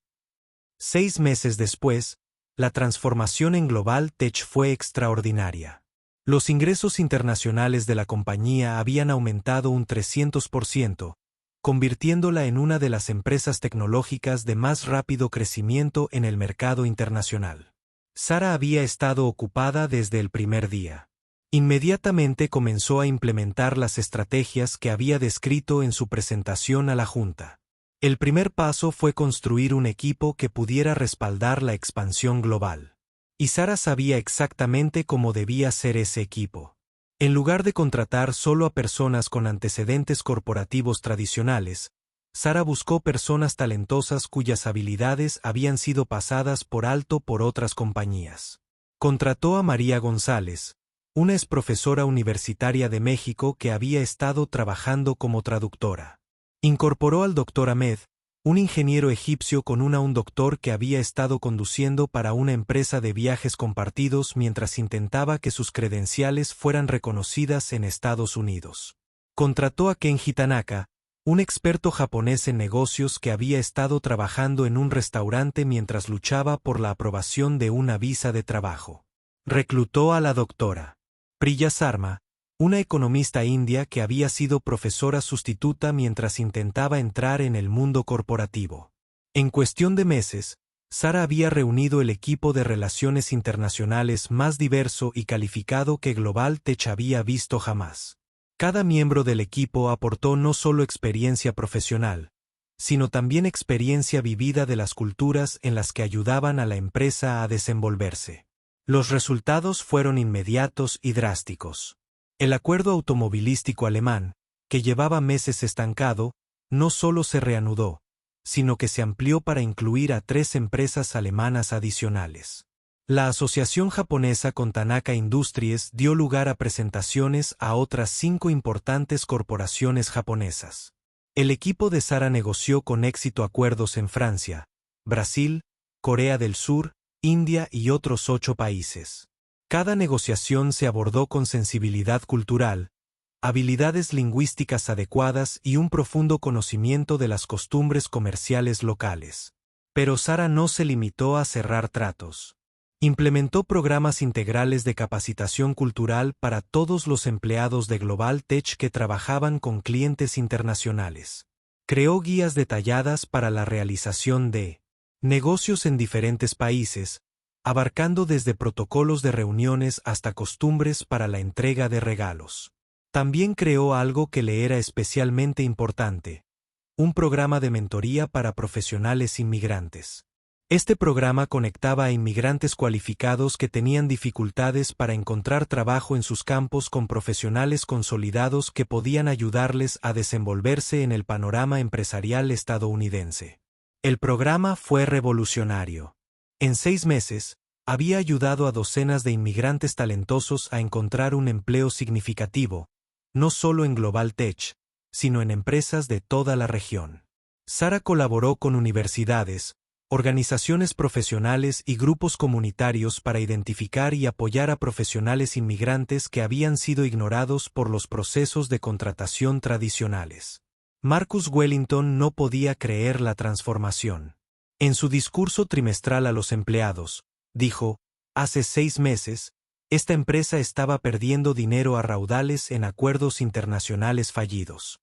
6 meses después, la transformación en Global Tech fue extraordinaria. Los ingresos internacionales de la compañía habían aumentado un 300%, convirtiéndola en una de las empresas tecnológicas de más rápido crecimiento en el mercado internacional. Sara había estado ocupada desde el primer día. Inmediatamente comenzó a implementar las estrategias que había descrito en su presentación a la Junta. El primer paso fue construir un equipo que pudiera respaldar la expansión global. Y Sara sabía exactamente cómo debía ser ese equipo. En lugar de contratar solo a personas con antecedentes corporativos tradicionales, Sara buscó personas talentosas cuyas habilidades habían sido pasadas por alto por otras compañías. Contrató a María González, una exprofesora universitaria de México que había estado trabajando como traductora. Incorporó al Dr. Ahmed, un ingeniero egipcio con un doctor que había estado conduciendo para una empresa de viajes compartidos mientras intentaba que sus credenciales fueran reconocidas en Estados Unidos. Contrató a Kenji Tanaka, un experto japonés en negocios que había estado trabajando en un restaurante mientras luchaba por la aprobación de una visa de trabajo. Reclutó a la doctora Priya Sarma, una economista india que había sido profesora sustituta mientras intentaba entrar en el mundo corporativo. En cuestión de meses, Sara había reunido el equipo de relaciones internacionales más diverso y calificado que Global Tech había visto jamás. Cada miembro del equipo aportó no solo experiencia profesional, sino también experiencia vivida de las culturas en las que ayudaban a la empresa a desenvolverse. Los resultados fueron inmediatos y drásticos. El acuerdo automovilístico alemán, que llevaba meses estancado, no solo se reanudó, sino que se amplió para incluir a 3 empresas alemanas adicionales. La asociación japonesa con Tanaka Industries dio lugar a presentaciones a otras 5 importantes corporaciones japonesas. El equipo de Sara negoció con éxito acuerdos en Francia, Brasil, Corea del Sur, India y otros 8 países. Cada negociación se abordó con sensibilidad cultural, habilidades lingüísticas adecuadas y un profundo conocimiento de las costumbres comerciales locales. Pero Sara no se limitó a cerrar tratos. Implementó programas integrales de capacitación cultural para todos los empleados de Global Tech que trabajaban con clientes internacionales. Creó guías detalladas para la realización de negocios en diferentes países, abarcando desde protocolos de reuniones hasta costumbres para la entrega de regalos. También creó algo que le era especialmente importante: un programa de mentoría para profesionales inmigrantes. Este programa conectaba a inmigrantes cualificados que tenían dificultades para encontrar trabajo en sus campos con profesionales consolidados que podían ayudarles a desenvolverse en el panorama empresarial estadounidense. El programa fue revolucionario. En 6 meses, había ayudado a docenas de inmigrantes talentosos a encontrar un empleo significativo, no solo en Global Tech, sino en empresas de toda la región. Sara colaboró con universidades, organizaciones profesionales y grupos comunitarios para identificar y apoyar a profesionales inmigrantes que habían sido ignorados por los procesos de contratación tradicionales. Marcus Wellington no podía creer la transformación. En su discurso trimestral a los empleados, dijo: hace 6 meses, esta empresa estaba perdiendo dinero a raudales en acuerdos internacionales fallidos.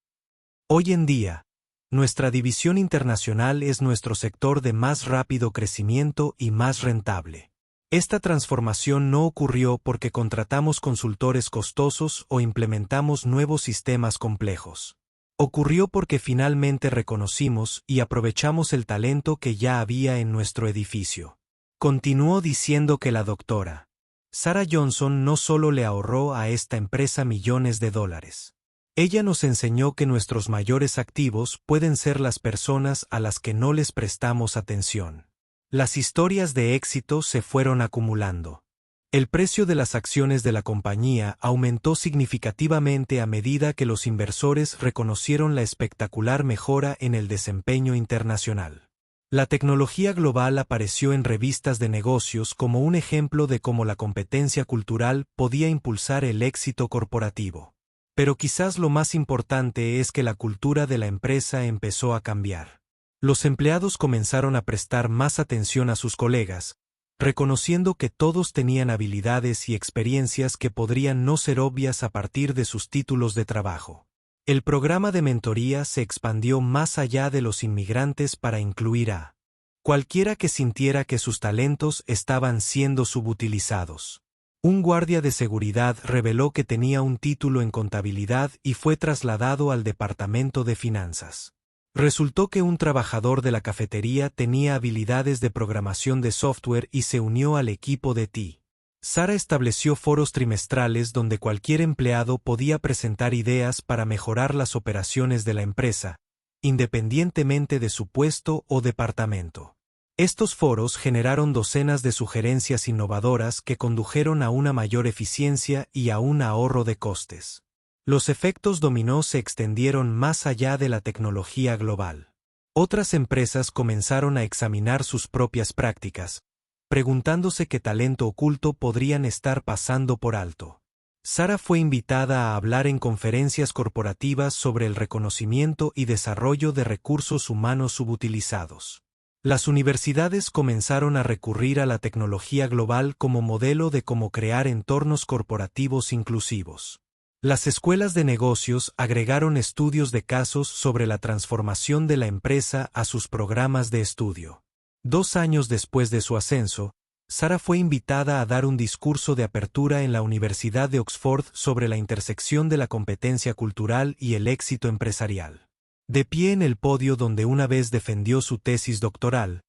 Hoy en día, nuestra división internacional es nuestro sector de más rápido crecimiento y más rentable. Esta transformación no ocurrió porque contratamos consultores costosos o implementamos nuevos sistemas complejos. Ocurrió porque finalmente reconocimos y aprovechamos el talento que ya había en nuestro edificio. Continuó diciendo que la doctora Sara Johnson no solo le ahorró a esta empresa millones de dólares. Ella nos enseñó que nuestros mayores activos pueden ser las personas a las que no les prestamos atención. Las historias de éxito se fueron acumulando. El precio de las acciones de la compañía aumentó significativamente a medida que los inversores reconocieron la espectacular mejora en el desempeño internacional. La tecnología global apareció en revistas de negocios como un ejemplo de cómo la competencia cultural podía impulsar el éxito corporativo. Pero quizás lo más importante es que la cultura de la empresa empezó a cambiar. Los empleados comenzaron a prestar más atención a sus colegas, reconociendo que todos tenían habilidades y experiencias que podrían no ser obvias a partir de sus títulos de trabajo. El programa de mentoría se expandió más allá de los inmigrantes para incluir a cualquiera que sintiera que sus talentos estaban siendo subutilizados. Un guardia de seguridad reveló que tenía un título en contabilidad y fue trasladado al departamento de finanzas. Resultó que un trabajador de la cafetería tenía habilidades de programación de software y se unió al equipo de TI. Sara estableció foros trimestrales donde cualquier empleado podía presentar ideas para mejorar las operaciones de la empresa, independientemente de su puesto o departamento. Estos foros generaron docenas de sugerencias innovadoras que condujeron a una mayor eficiencia y a un ahorro de costes. Los efectos dominó se extendieron más allá de la tecnología global. Otras empresas comenzaron a examinar sus propias prácticas, preguntándose qué talento oculto podrían estar pasando por alto. Sara fue invitada a hablar en conferencias corporativas sobre el reconocimiento y desarrollo de recursos humanos subutilizados. Las universidades comenzaron a recurrir a la tecnología global como modelo de cómo crear entornos corporativos inclusivos. Las escuelas de negocios agregaron estudios de casos sobre la transformación de la empresa a sus programas de estudio. 2 años después de su ascenso, Sara fue invitada a dar un discurso de apertura en la Universidad de Oxford sobre la intersección de la competencia cultural y el éxito empresarial. De pie en el podio donde una vez defendió su tesis doctoral,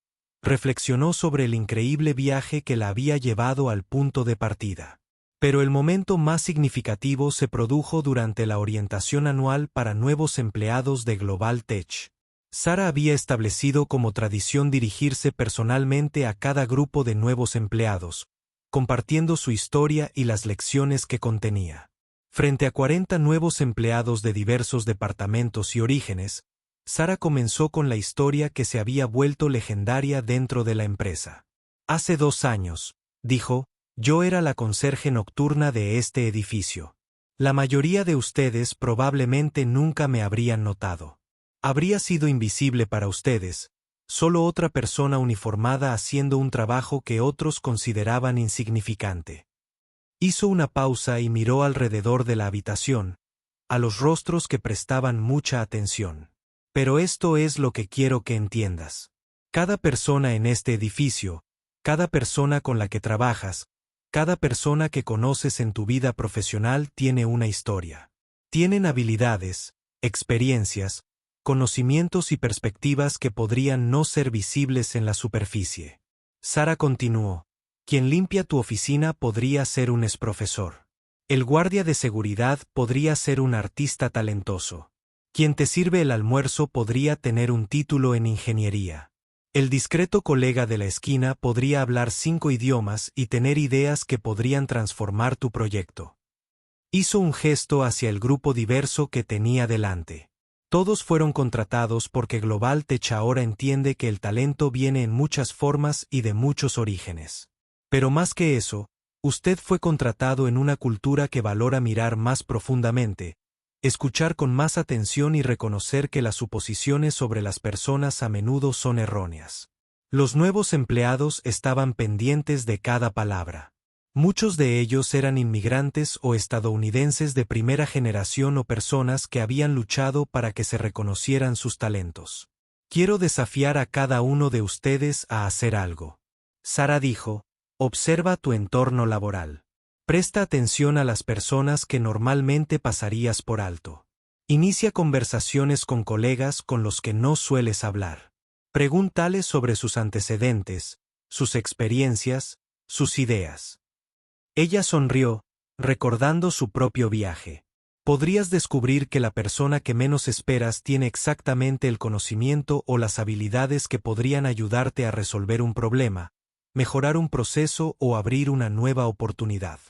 reflexionó sobre el increíble viaje que la había llevado al punto de partida. Pero el momento más significativo se produjo durante la orientación anual para nuevos empleados de Global Tech. Sara había establecido como tradición dirigirse personalmente a cada grupo de nuevos empleados, compartiendo su historia y las lecciones que contenía. Frente a 40 nuevos empleados de diversos departamentos y orígenes, Sara comenzó con la historia que se había vuelto legendaria dentro de la empresa. Hace 2 años, dijo, yo era la conserje nocturna de este edificio. La mayoría de ustedes probablemente nunca me habrían notado. Habría sido invisible para ustedes, solo otra persona uniformada haciendo un trabajo que otros consideraban insignificante. Hizo una pausa y miró alrededor de la habitación, a los rostros que prestaban mucha atención. Pero esto es lo que quiero que entiendas. Cada persona en este edificio, cada persona con la que trabajas, cada persona que conoces en tu vida profesional tiene una historia. Tienen habilidades, experiencias, conocimientos y perspectivas que podrían no ser visibles en la superficie. Sara continuó, quien limpia tu oficina podría ser un exprofesor. El guardia de seguridad podría ser un artista talentoso. Quien te sirve el almuerzo podría tener un título en ingeniería. El discreto colega de la esquina podría hablar 5 idiomas y tener ideas que podrían transformar tu proyecto. Hizo un gesto hacia el grupo diverso que tenía delante. Todos fueron contratados porque Global Tech ahora entiende que el talento viene en muchas formas y de muchos orígenes. Pero más que eso, usted fue contratado en una cultura que valora mirar más profundamente, escuchar con más atención y reconocer que las suposiciones sobre las personas a menudo son erróneas. Los nuevos empleados estaban pendientes de cada palabra. Muchos de ellos eran inmigrantes o estadounidenses de primera generación o personas que habían luchado para que se reconocieran sus talentos. Quiero desafiar a cada uno de ustedes a hacer algo. Sara dijo, observa tu entorno laboral. Presta atención a las personas que normalmente pasarías por alto. Inicia conversaciones con colegas con los que no sueles hablar. Pregúntales sobre sus antecedentes, sus experiencias, sus ideas. Ella sonrió, recordando su propio viaje. Podrías descubrir que la persona que menos esperas tiene exactamente el conocimiento o las habilidades que podrían ayudarte a resolver un problema, mejorar un proceso o abrir una nueva oportunidad.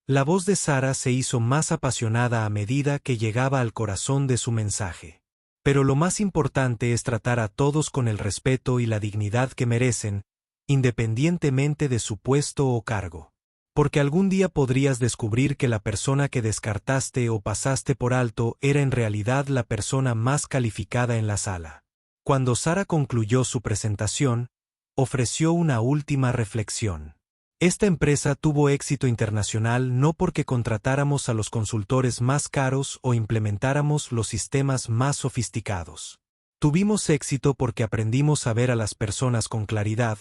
La voz de Sara se hizo más apasionada a medida que llegaba al corazón de su mensaje. Pero lo más importante es tratar a todos con el respeto y la dignidad que merecen, independientemente de su puesto o cargo. Porque algún día podrías descubrir que la persona que descartaste o pasaste por alto era en realidad la persona más calificada en la sala. Cuando Sara concluyó su presentación, ofreció una última reflexión. Esta empresa tuvo éxito internacional no porque contratáramos a los consultores más caros o implementáramos los sistemas más sofisticados. Tuvimos éxito porque aprendimos a ver a las personas con claridad,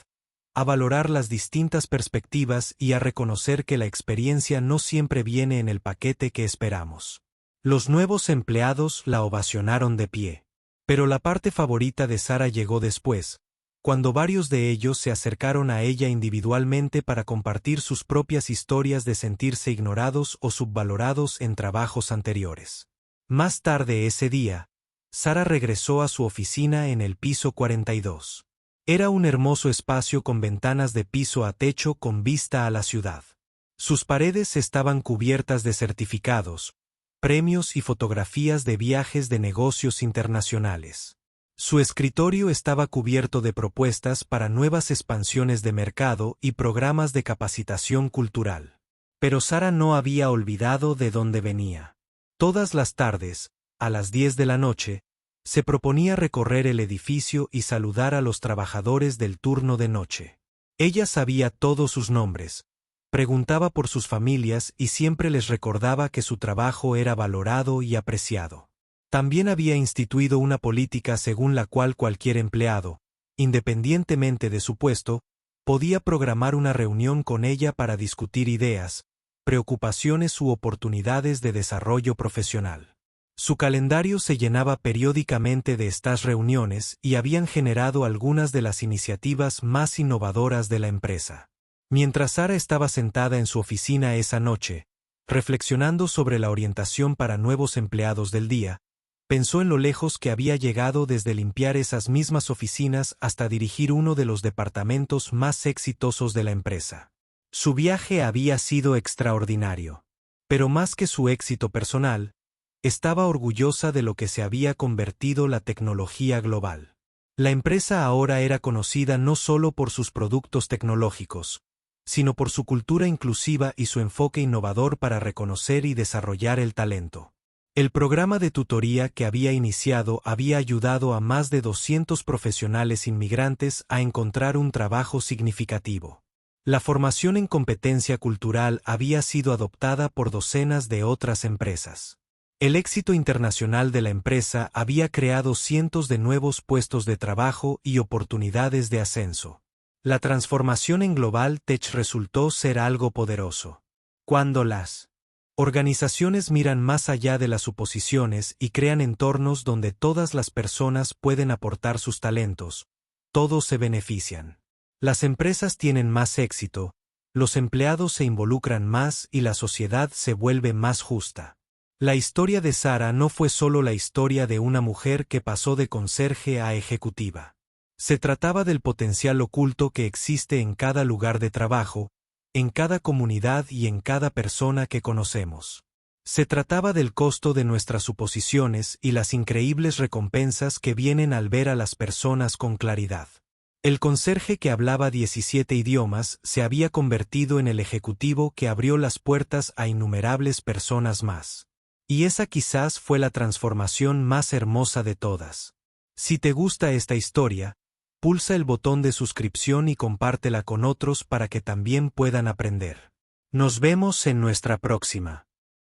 a valorar las distintas perspectivas y a reconocer que la experiencia no siempre viene en el paquete que esperamos. Los nuevos empleados la ovacionaron de pie. Pero la parte favorita de Sara llegó después, cuando varios de ellos se acercaron a ella individualmente para compartir sus propias historias de sentirse ignorados o subvalorados en trabajos anteriores. Más tarde ese día, Sara regresó a su oficina en el piso 42. Era un hermoso espacio con ventanas de piso a techo con vista a la ciudad. Sus paredes estaban cubiertas de certificados, premios y fotografías de viajes de negocios internacionales. Su escritorio estaba cubierto de propuestas para nuevas expansiones de mercado y programas de capacitación cultural. Pero Sara no había olvidado de dónde venía. Todas las tardes, a las 10 de la noche, se proponía recorrer el edificio y saludar a los trabajadores del turno de noche. Ella sabía todos sus nombres, preguntaba por sus familias y siempre les recordaba que su trabajo era valorado y apreciado. También había instituido una política según la cual cualquier empleado, independientemente de su puesto, podía programar una reunión con ella para discutir ideas, preocupaciones u oportunidades de desarrollo profesional. Su calendario se llenaba periódicamente de estas reuniones y habían generado algunas de las iniciativas más innovadoras de la empresa. Mientras Sara estaba sentada en su oficina esa noche, reflexionando sobre la orientación para nuevos empleados del día, pensó en lo lejos que había llegado desde limpiar esas mismas oficinas hasta dirigir uno de los departamentos más exitosos de la empresa. Su viaje había sido extraordinario. Pero más que su éxito personal, estaba orgullosa de lo que se había convertido la tecnología global. La empresa ahora era conocida no solo por sus productos tecnológicos, sino por su cultura inclusiva y su enfoque innovador para reconocer y desarrollar el talento. El programa de tutoría que había iniciado había ayudado a más de 200 profesionales inmigrantes a encontrar un trabajo significativo. La formación en competencia cultural había sido adoptada por docenas de otras empresas. El éxito internacional de la empresa había creado cientos de nuevos puestos de trabajo y oportunidades de ascenso. La transformación en Global Tech resultó ser algo poderoso. Cuando las organizaciones miran más allá de las suposiciones y crean entornos donde todas las personas pueden aportar sus talentos, todos se benefician. Las empresas tienen más éxito, los empleados se involucran más y la sociedad se vuelve más justa. La historia de Sara no fue solo la historia de una mujer que pasó de conserje a ejecutiva. Se trataba del potencial oculto que existe en cada lugar de trabajo, en cada comunidad y en cada persona que conocemos. Se trataba del costo de nuestras suposiciones y las increíbles recompensas que vienen al ver a las personas con claridad. El conserje que hablaba 17 idiomas se había convertido en el ejecutivo que abrió las puertas a innumerables personas más. Y esa quizás fue la transformación más hermosa de todas. Si te gusta esta historia, pulsa el botón de suscripción y compártela con otros para que también puedan aprender. Nos vemos en nuestra próxima.